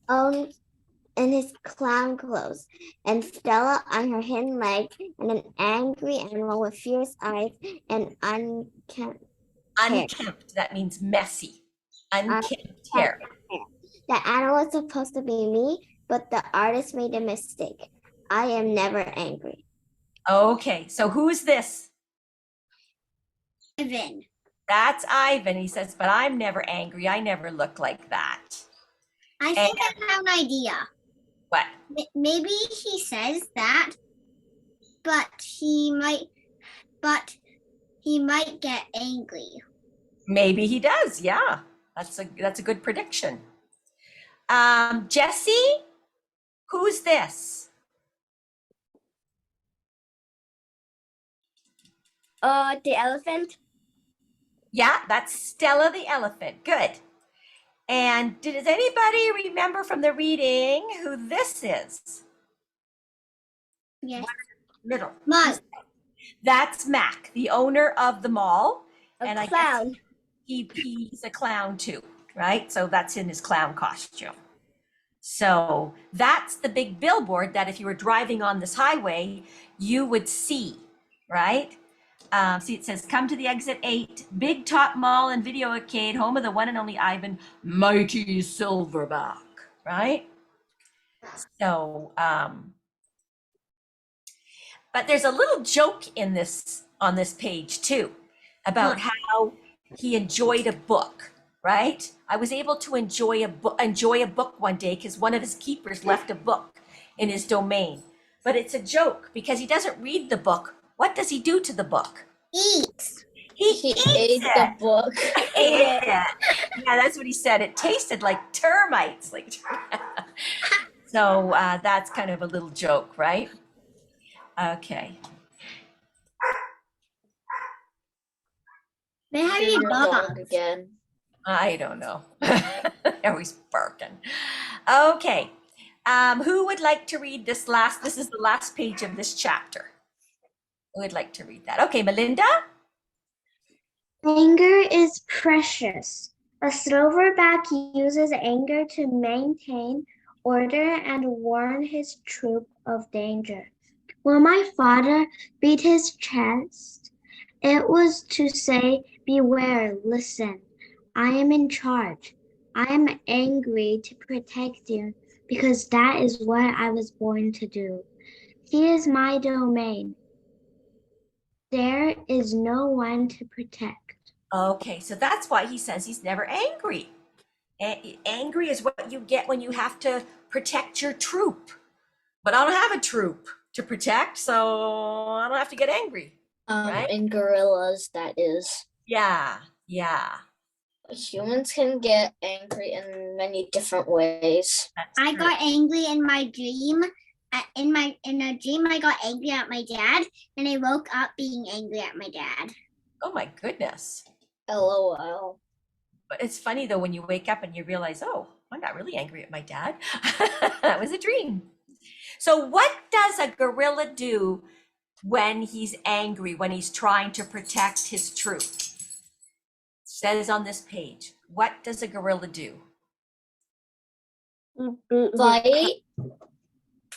own in his clown clothes, and Stella on her hind leg, and an angry animal with fierce eyes and unkempt hair. Unkempt, that means messy. Unkempt hair. The animal was supposed to be me, but the artist made a mistake. I am never angry. Okay, so who's this? Ivan. That's Ivan. He says, but I'm never angry. I never look like that. I think I have an idea. What? Maybe he says that, but he might get angry. Maybe he does. Yeah, that's a good prediction. Jesse, who's this? The elephant. Yeah, that's Stella the elephant. Good. And does anybody remember from the reading who this is? Yes. Middle. Mug. That's Mac, the owner of the mall. A I clown. guess he's a clown too, right? So that's in his clown costume. So that's the big billboard that if you were driving on this highway, you would see, right? See, it says, come to the exit 8, Big Top Mall and Video Arcade, home of the one and only Ivan, Mighty Silverback, right? So, but there's a little joke in this, on this page too, about how he enjoyed a book, right? I was able to enjoy a book one day because one of his keepers left a book in his domain. But it's a joke because he doesn't read the book. What does he do to the book? Eats. He ate the book. Ate it. Yeah, that's what he said. It tasted like termites. So that's kind of a little joke, right? Okay. They have your dog again. I don't know. They're always barking. Okay. Who would like to read this last? This is the last page of this chapter. Who would like to read that? Okay, Melinda. Anger is precious. A silverback uses anger to maintain order and warn his troop of danger. When my father beat his chest, it was to say, beware, listen. I am in charge. I am angry to protect you because that is what I was born to do. He is my domain. There is no one to protect. Okay, so that's why he says he's never angry. Angry is what you get when you have to protect your troop. But I don't have a troop to protect, so I don't have to get angry. Right? In gorillas, that is. Yeah. Humans can get angry in many different ways. I got angry in my dream. In a dream, I got angry at my dad, and I woke up being angry at my dad. Oh my goodness. LOL. But it's funny though when you wake up and you realize, oh, I'm not really angry at my dad. That was a dream. So what does a gorilla do when he's angry, when he's trying to protect his troop? It says on this page, what does a gorilla do? Fight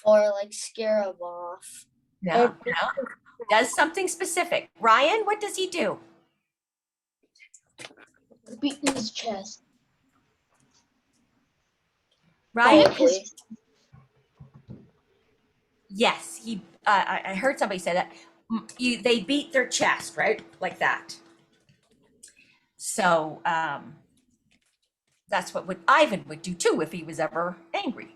or like scare them off. No. Does something specific. Ryan, what does he do? Beat his chest. Ryan? Probably. Yes, I heard somebody say that. They beat their chest, right? Like that. So that's what Ivan would do too if he was ever angry.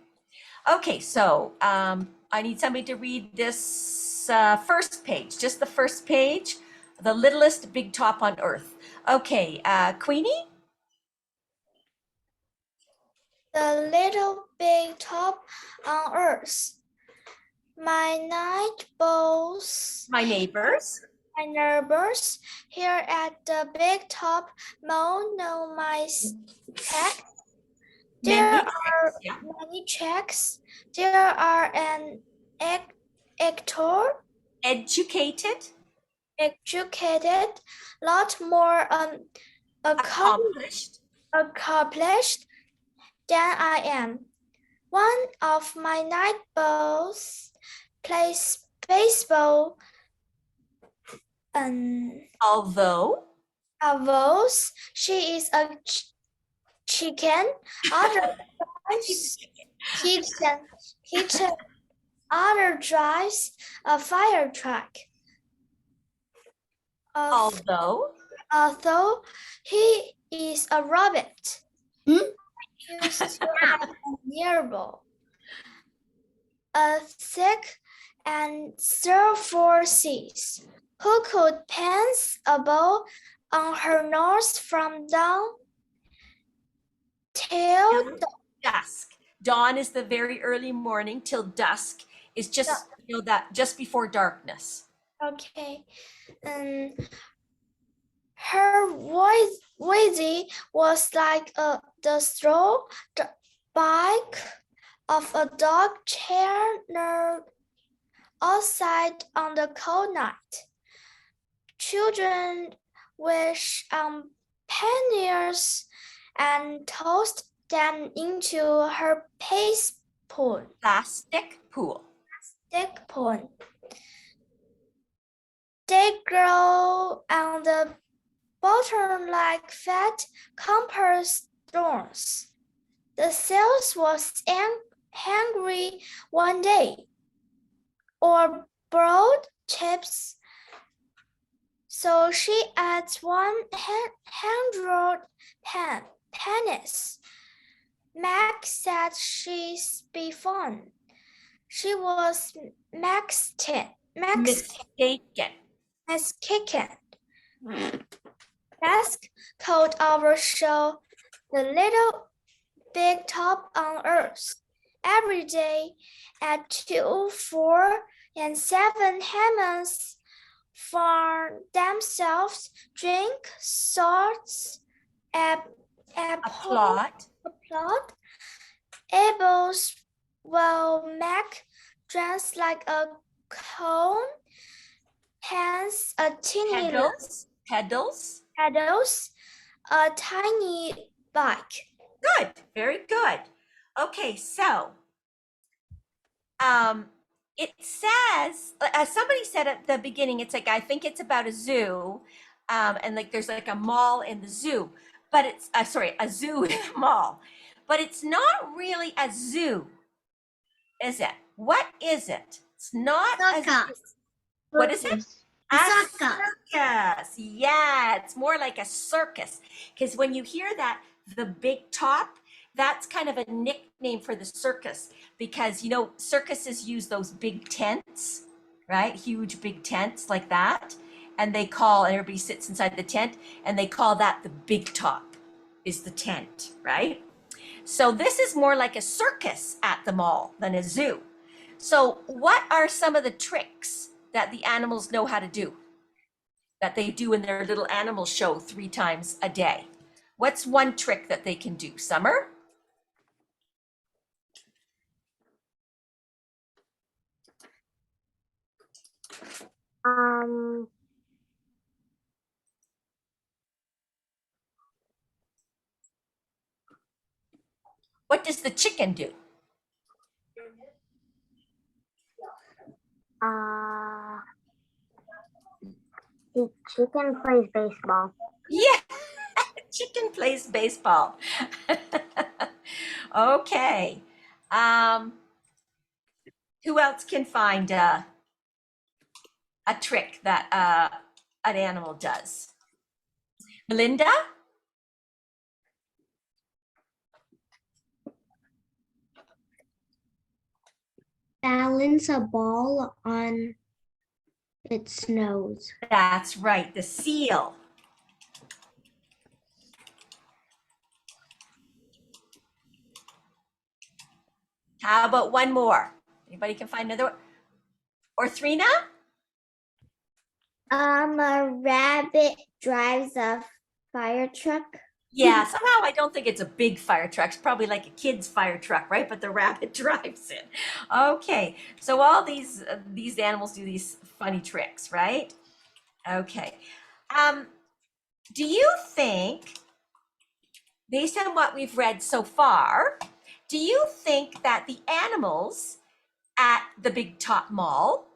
Okay, so I need somebody to read this first page, just the first page, the littlest big top on earth. Okay, Queenie? The little big top on earth. My My neighbors. My neighbors here at the big top mall know my check. There are many checks. There are an actor. Educated. educated, lot more Accomplished. accomplished than I am. One of my neighbors plays baseball. Although She is a chicken, other drives a fire truck. Although he is a rabbit. Hmm? Used to have a nearby, a thick and therefore seas, who could pants a ball on her nose from dawn till dusk. Dawn is the very early morning till dusk is just, you know, that just before darkness. Okay. Her Wheezy was like the straw bike of a dog chair outside on the cold night. Children wish on panniers and tossed them into her Plastic pool. They grow on the bottom like fat compass thorns. The sales was hungry one day, or broad chips. So she adds 100 pennies. Mac said she'd be fun. She was mistaken. Ask called our show the little big top on earth. Every day at 2, 4, and 7 humans for themselves drink, sorts, applaud. Abel's will make dress like a cone, hence a teeny pedals, a tiny bike. Good, very good. Okay, so it says, as somebody said at the beginning, it's like, I think it's about a zoo, and like there's like a mall in the zoo, but it's a zoo in a mall, but it's not really a zoo, is it? What is it? It's not a zoo. What is it? A circus. Yeah, it's more like a circus, because when you hear that, the big top, that's kind of a nickname for the circus, because you know circuses use those big tents, right? Huge big tents like that, and everybody sits inside the tent, and they call that the big top is the tent, right? So this is more like a circus at the mall than a zoo. So what are some of the tricks that the animals know how to do, that they do in their little animal show 3 times a day? What's one trick that they can do? Summer? What does the chicken do? The chicken plays baseball. Yeah, chicken plays baseball. Okay. Who else can find a trick that an animal does? Melinda? Balance a ball on its nose. That's right, the seal. How about one more? Anybody can find another one? Or 3 now? A rabbit drives a fire truck. Yeah, somehow I don't think it's a big fire truck. It's probably like a kid's fire truck, right? But the rabbit drives it. Okay, so all these animals do these funny tricks, right? Okay. Do you think, based on what we've read so far, do you think that the animals at the Big Top Mall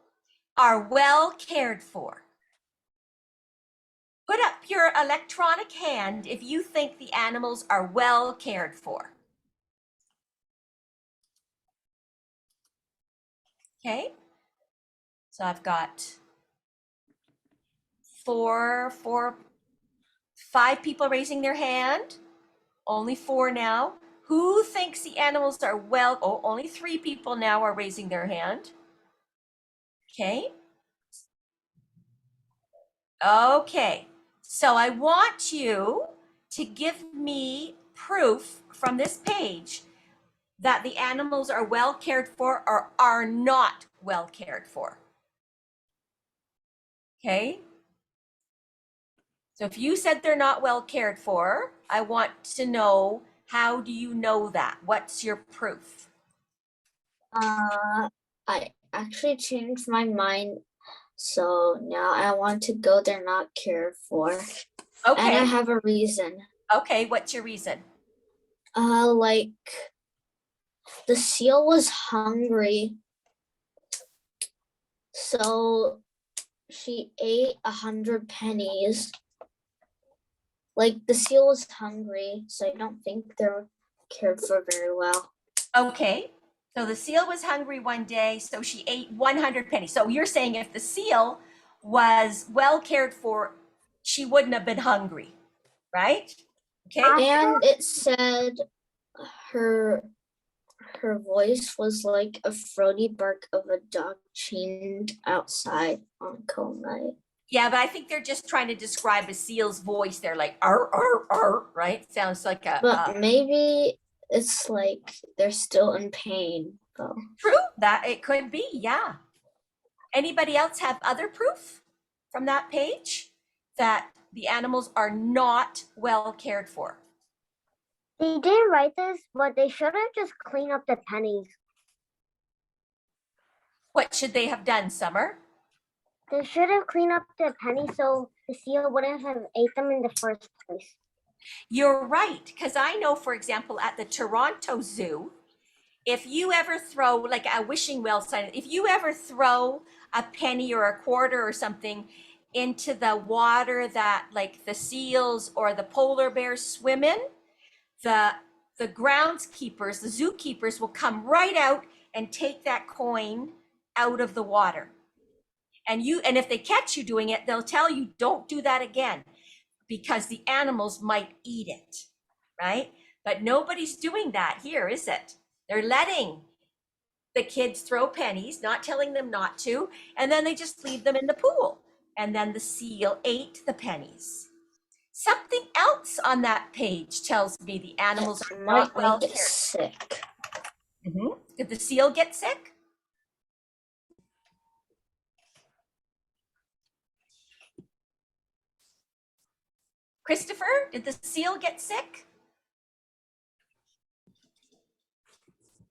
are well cared for? Put up your electronic hand if you think the animals are well cared for. Okay, so I've got 5 people raising their hand. Only 4 now. Who thinks the animals are well? Oh, only 3 people now are raising their hand. Okay. Okay, so I want you to give me proof from this page that the animals are well cared for or are not well cared for. Okay. So if you said they're not well cared for, I want to know, how do you know that? What's your proof? I actually changed my mind. So now I want to go they're not cared for. Okay. And I have a reason. Okay, what's your reason? Like the seal was hungry. So she ate 100 pennies. Like the seal was hungry, so I don't think they're cared for very well. Okay, so the seal was hungry one day, so she ate 100 pennies. So you're saying if the seal was well cared for, she wouldn't have been hungry, right? Okay. And it said her voice was like a throaty bark of a dog chained outside on cold night. Yeah, but I think they're just trying to describe a seal's voice. They're like, arr, arr, arr, right? Sounds like a... But maybe it's like they're still in pain, though. True, that it could be, yeah. Anybody else have other proof from that page that the animals are not well cared for? They didn't write this, but they should have just cleaned up the pennies. What should they have done, Summer? They should have cleaned up the pennies so the seal wouldn't have ate them in the first place. You're right, because I know, for example, at the Toronto Zoo, if you ever throw like a wishing well sign, if you ever throw a penny or a quarter or something into the water that like the seals or the polar bears swim in, the groundskeepers, the zookeepers will come right out and take that coin out of the water. And if they catch you doing it, they'll tell you, don't do that again, because the animals might eat it, right? But nobody's doing that here, is it? They're letting the kids throw pennies, not telling them not to, and then they just leave them in the pool. And then the seal ate the pennies. Something else on that page tells me the animals are not well cared. Sick. Mm-hmm. Did the seal get sick? Christopher, did the seal get sick?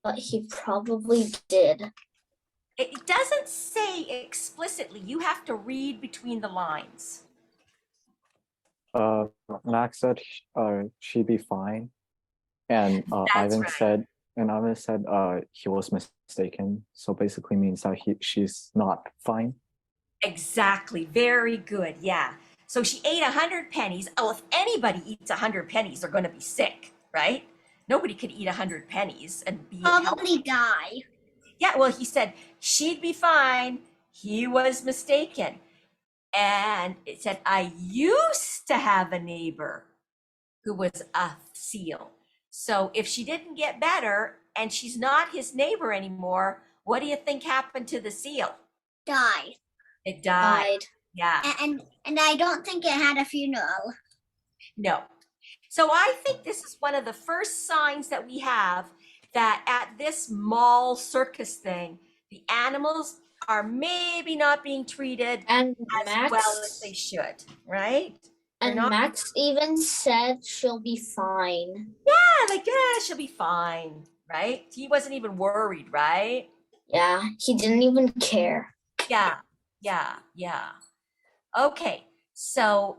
But he probably did. It doesn't say explicitly. You have to read between the lines. Max said she'd be fine, and Ivan said he was mistaken. So basically means that she's not fine. Exactly. Very good. Yeah. So she ate 100 pennies. Oh, if anybody eats 100 pennies, they're going to be sick, right? Nobody could eat 100 pennies and be probably die. Yeah. Well, he said she'd be fine. He was mistaken. And it said, I used to have a neighbor who was a seal. So if she didn't get better and she's not his neighbor anymore, what do you think happened to the seal? Died. It died. Yeah. And I don't think it had a funeral. No. So I think this is one of the first signs that we have that at this mall circus thing, the animals are maybe not being treated and as well as they should, right? And Max even said she'll be fine. Yeah, like, yeah, she'll be fine, right? He wasn't even worried, right? Yeah, he didn't even care. Yeah. Okay, so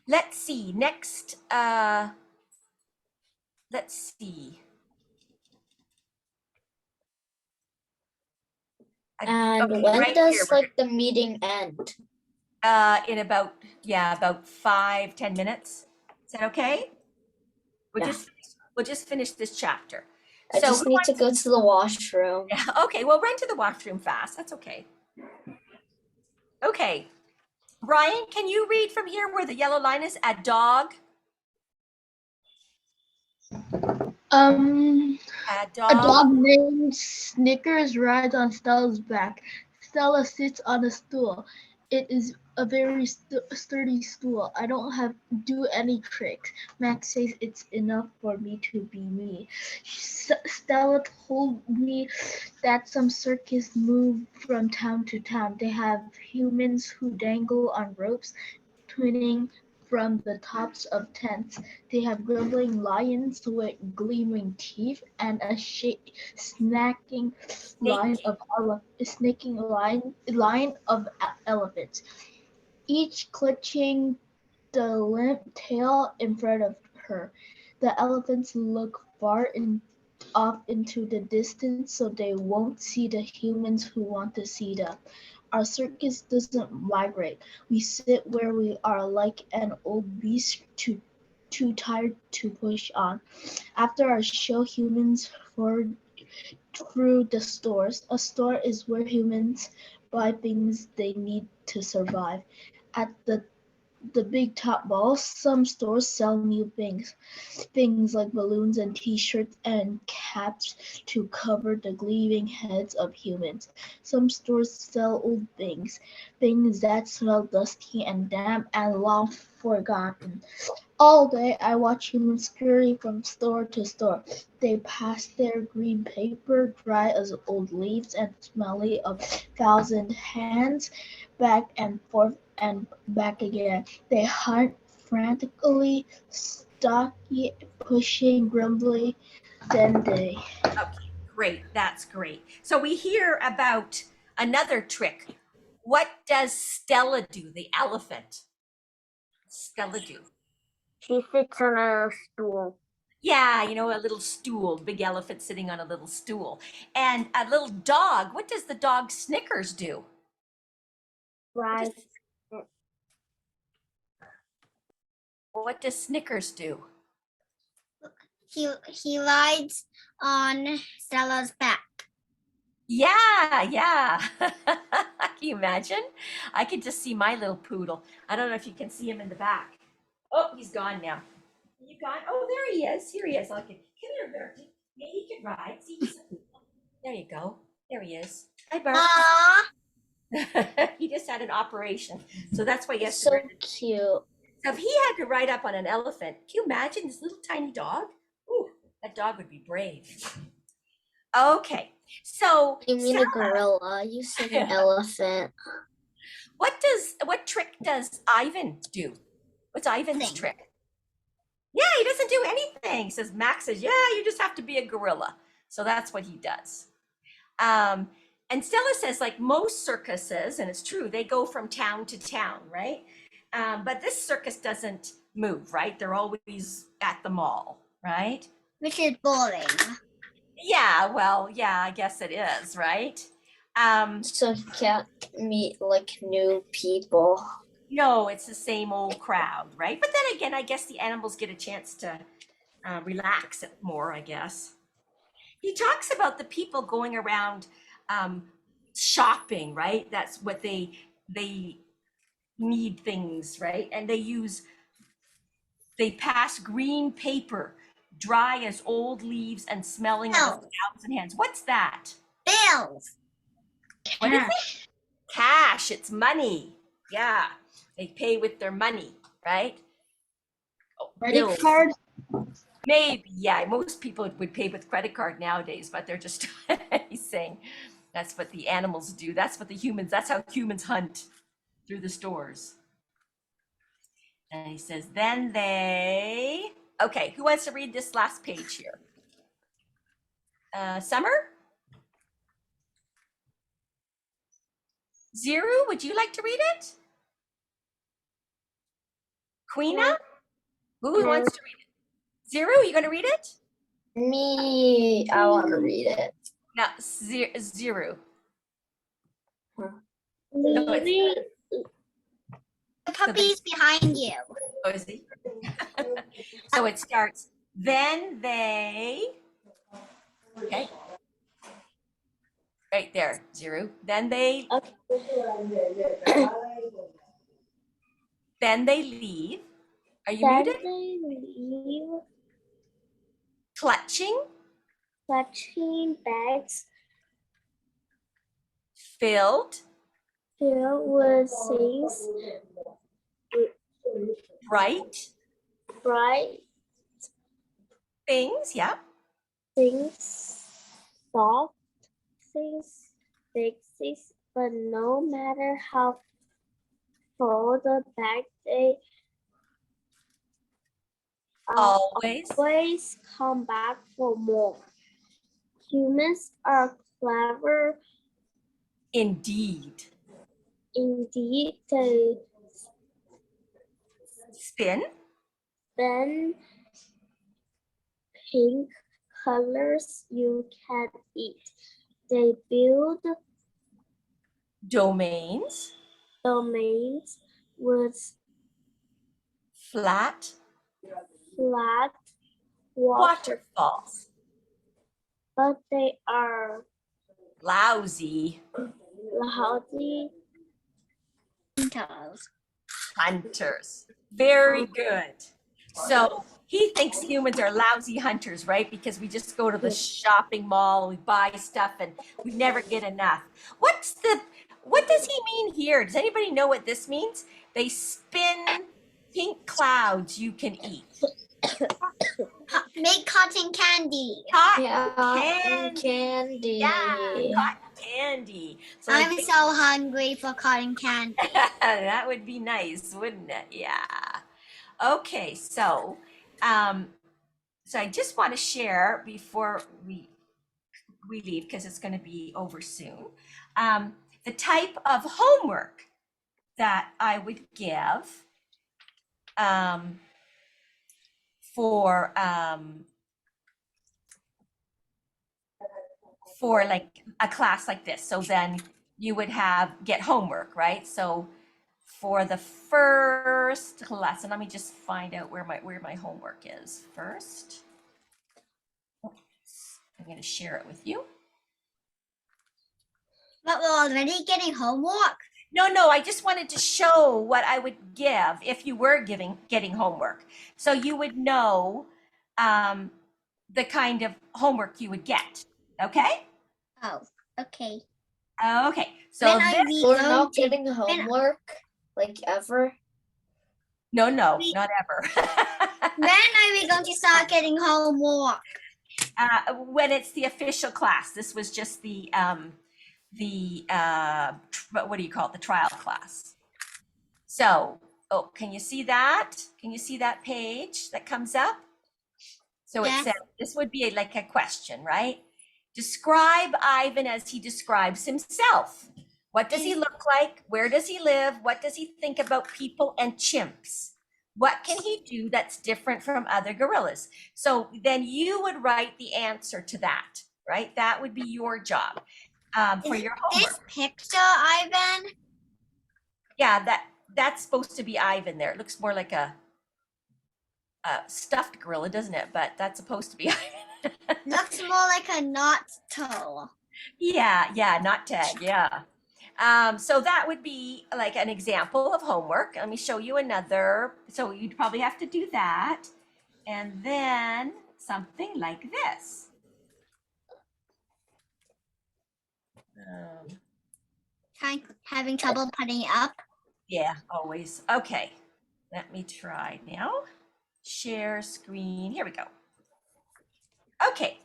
let's see. Next, let's see. And Okay, when right does here, like the meeting end? in about 5-10 minutes. Is that okay? Yeah. We'll just finish this chapter. I So just who need to wants- go to the washroom. Yeah, okay, well, run to the washroom fast. That's okay. Okay, Brian, can you read from here where the yellow line is? A dog. A dog named Snickers rides on Stella's back. Stella sits on a stool. It is a very sturdy stool. I don't have to do any tricks. Max says it's enough for me to be me. Stella told me that some circus move from town to town. They have humans who dangle on ropes, twinning from the tops of tents. They have grumbling lions with gleaming teeth and a snaking line of elephants, each clutching the limp tail in front of her. The elephants look far off into the distance so they won't see the humans who want to see them. Our circus doesn't migrate. We sit where we are like an old beast too tired to push on. After our show, humans forge through the stores. A store is where humans buy things they need to survive. At the big top balls, some stores sell new things like balloons and t-shirts and caps to cover the gleaming heads of humans. Some stores sell old things that smell dusty and damp and long forgotten. All day I watch humans scurry from store to store. They pass their green paper, dry as old leaves and smelly of 1,000 hands, back and forth and back again. They hunt frantically, stocky, pushing, grumbling. Then they. Okay, great. That's great. So we hear about another trick. What does Stella do, the elephant? Stella do? She sits on a stool. Yeah, you know, a little stool, big elephant sitting on a little stool. And a little dog, what does the dog Snickers do? Right. What does Snickers do? He rides on Stella's back. Yeah. Can you imagine? I could just see my little poodle. I don't know if you can see him in the back. Oh, he's gone now. You gone? Oh, there he is. Here he is. Okay. Come here, Bertie. Yeah, he can ride. See, he's a poodle. There you go. There he is. Hi, Bert. Aww. He just had an operation. So that's why he has to So wear the- cute. So if he had to ride up on an elephant, can you imagine this little tiny dog? Ooh, that dog would be brave. Okay, so You mean a gorilla? You said an elephant. What trick does Ivan do? What's Ivan's trick? Yeah, he doesn't do anything. Says Max says, yeah, you just have to be a gorilla. So that's what he does. And Stella says, like most circuses, and it's true, they go from town to town, right? But this circus doesn't move, right? They're always at the mall, right? Which is boring. Yeah, well, yeah, I guess it is, right? So you can't meet like new people. No, it's the same old crowd, right? But then again, I guess the animals get a chance to relax it more, I guess. He talks about the people going around shopping, right? That's what they need things, right? And they pass green paper, dry as old leaves and smelling of 1,000 hands. What's that? Bills. What is it? Cash. It's money. Yeah, they pay with their money, right? Oh, Credit card? Maybe, yeah. Most people would pay with credit card nowadays, but they're just he's saying that's what the animals do. That's how humans hunt through the stores. And he says, okay, who wants to read this last page here? Summer? Ziru, would you like to read it? Queena? Who wants to read it? Ziru, you going to read it? Me, I want to read it. No, Ziru. The puppy's behind you. Oh, is he? So it starts, then they, okay. Right there, Ziru. Then they, then they leave. Are you Then muted? they leave Clutching, bags filled, with things bright bright, things, yeah. things soft, things big things, but no matter how full the bag, they Always come back for more. Humans are clever. Indeed. Indeed, they Spin, pink colors you can eat. They build domains, with flat waterfalls, waterfalls, but they are lousy lousy hunters. Very good. So he thinks humans are lousy hunters, right? Because we just go to the shopping mall, we buy stuff, and we never get enough. What does he mean here? Does anybody know what this means? They spin pink clouds you can eat. Make cotton candy. Cotton candy. Yeah, cotton candy. So I'm so hungry for cotton candy. that would be nice, wouldn't it? Yeah. Okay, so I just want to share before we leave, because it's going to be over soon, the type of homework that I would give for like a class like this. So then you would get homework, right? So for the first lesson, let me just find out where my homework is first. I'm going to share it with you. But we're already getting homework. No, I just wanted to show what I would give if you were getting homework. So you would know the kind of homework you would get. Okay? Oh, okay. Okay. So we're not getting homework like ever. No, not ever. When are we going to start getting homework? When it's the official class. This was just the what do you call it? The trial class. So, can you see that? Can you see that page that comes up? So it says, this would be like a question, right? Describe Ivan as he describes himself. What does he look like? Where does he live? What does he think about people and chimps? What can he do that's different from other gorillas? So then you would write the answer to that, right? That would be your job for your homework. This picture, Ivan? Yeah, that's supposed to be Ivan there. It looks more like a stuffed gorilla, doesn't it? But that's supposed to be Ivan. Looks more like a knot toe. Yeah, knot tag, yeah. So that would be like an example of homework. Let me show you another. So you'd probably have to do that. And then something like this. Having trouble putting it up? Yeah, always. Okay, let me try now. Share screen, here we go. Okay,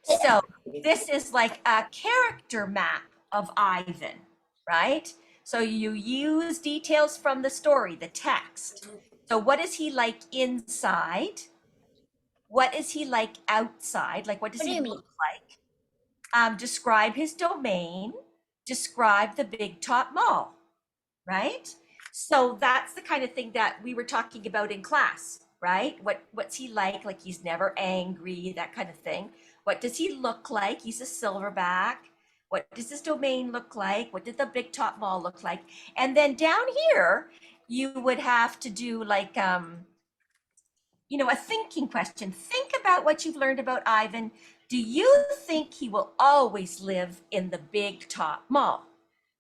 so this is like a character map of Ivan, right? So you use details from the story, the text. So what is he like inside? What is he like outside? Like, what does he look like? describe his domain, describe the big top mall, right? So that's the kind of thing that we were talking about in class, right? What's he like? Like he's never angry, that kind of thing. What does he look like? He's a silverback. What does his domain look like? What did the big top mall look like? And then down here, you would have to do like, you know, a thinking question. Think about what you've learned about Ivan. Do you think he will always live in the big top mall?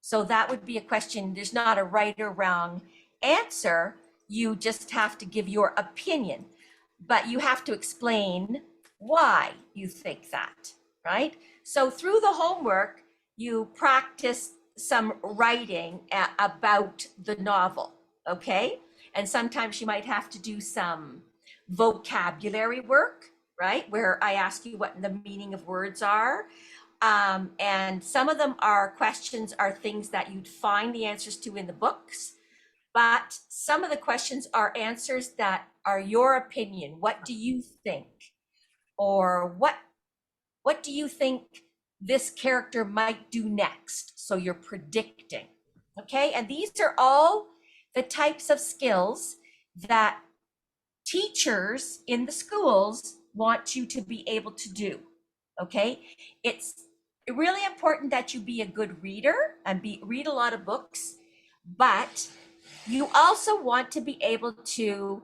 So that would be a question. There's not a right or wrong answer. You just have to give your opinion, but you have to explain why you think that, right? So through the homework, you practice some writing about the novel, okay? And sometimes you might have to do some vocabulary work, right? Where I ask you what the meaning of words are. And some of them are questions, are things that you'd find the answers to in the books. But some of the questions are answers that are your opinion. What do you think? Or what do you think this character might do next? So you're predicting, okay? And these are all the types of skills that teachers in the schools want you to be able to do, okay? It's really important that you be a good reader and read a lot of books, but you also want to be able to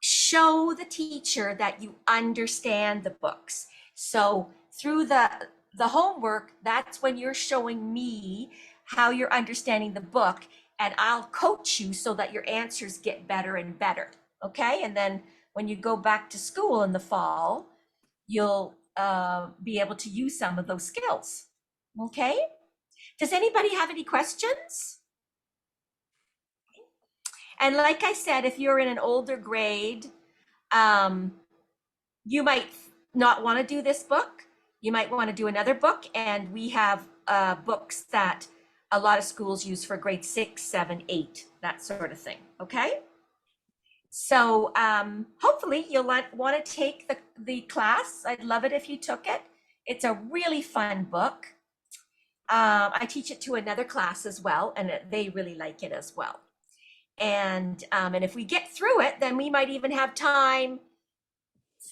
show the teacher that you understand the books. So through the homework, that's when you're showing me how you're understanding the book, and I'll coach you so that your answers get better and better, okay? And then when you go back to school in the fall, you'll be able to use some of those skills, okay? Does anybody have any questions? And like I said, if you're in an older grade, you might not want to do this book. You might want to do another book. And we have books that a lot of schools use for grade 6, 7, 8, that sort of thing, okay? So hopefully you'll want to take the class. I'd love it if you took it. It's a really fun book. I teach it to another class as well, and they really like it as well. And if we get through it, then we might even have time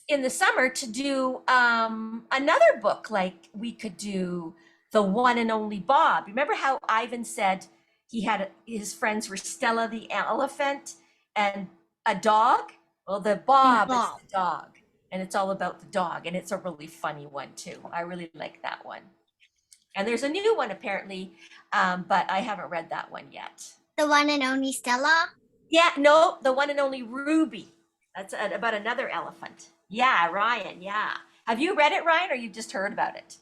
in the summer to do another book. Like we could do The One and Only Bob. Remember how Ivan said he had his friends were Stella the elephant and a dog? Well, the Bob is the dog, and it's all about the dog, and it's a really funny one too. I really like that one. And there's a new one apparently, but I haven't read that one yet. The One and Only Stella? Yeah, no, The One and Only Ruby. That's about another elephant. Yeah, Ryan, yeah. Have you read it, Ryan, or you just heard about it?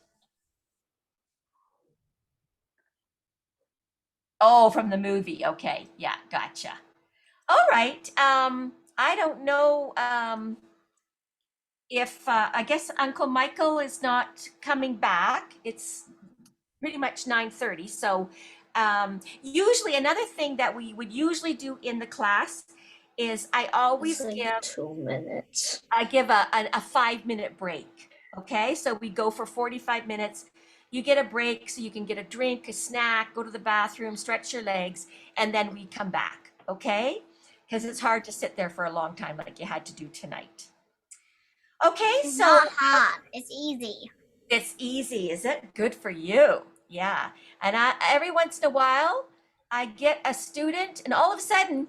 Oh, from the movie. Okay, yeah, gotcha. All right, I don't know if, I guess Uncle Michael is not coming back. It's pretty much 9:30, so usually another thing that we would usually do in the class is I always give 2 minutes. I give a 5-minute break. Okay, so we go for 45 minutes. You get a break so you can get a drink, a snack, go to the bathroom, stretch your legs, and then we come back. Okay, because it's hard to sit there for a long time like you had to do tonight. Okay, It's so not hard. It's easy. it's easy, is it? Good for you. Yeah, and every once in a while, I get a student, and all of a sudden,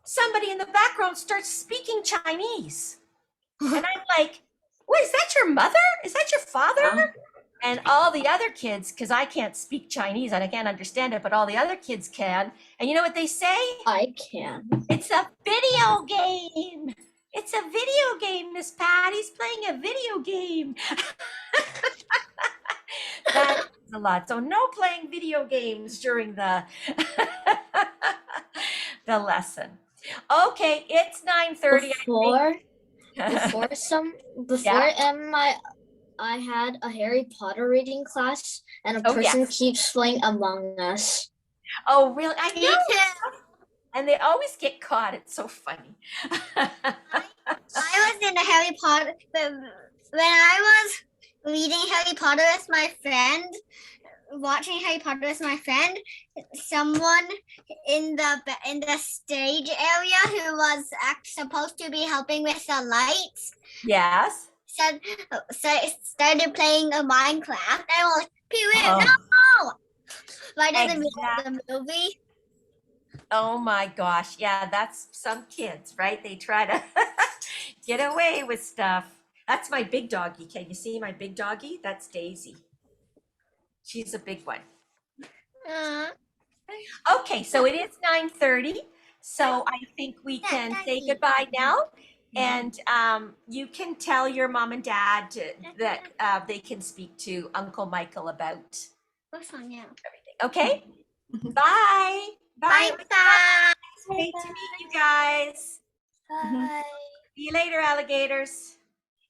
somebody in the background starts speaking Chinese. And I'm like, what, is that your mother? Is that your father? And all the other kids, because I can't speak Chinese and I can't understand it, but all the other kids can. And you know what they say? I can. It's a video game. It's a video game, Miss Patty's playing a video game. That's a lot. So no playing video games during the the lesson. Okay, it's 9:30. I had a Harry Potter reading class, and a person keeps playing Among Us. Oh, really? I know. And they always get caught. It's so funny. I was in a Harry Potter, but when I was reading Harry Potter with my friend, watching Harry Potter with my friend, someone in the stage area who was supposed to be helping with the lights Yes. started playing a Minecraft. I was like, Pee-wee, no! Right in the middle of the movie. Oh my gosh. Yeah, that's some kids, right? They try to get away with stuff. That's my big doggy. Can you see my big doggy? That's Daisy. She's a big one. Okay, so it is 9:30. So I think we can say goodbye now. And you can tell your mom and dad that they can speak to Uncle Michael about everything. Okay? Bye. Bye. Bye. Great to meet you guys. Bye. See you later, alligators.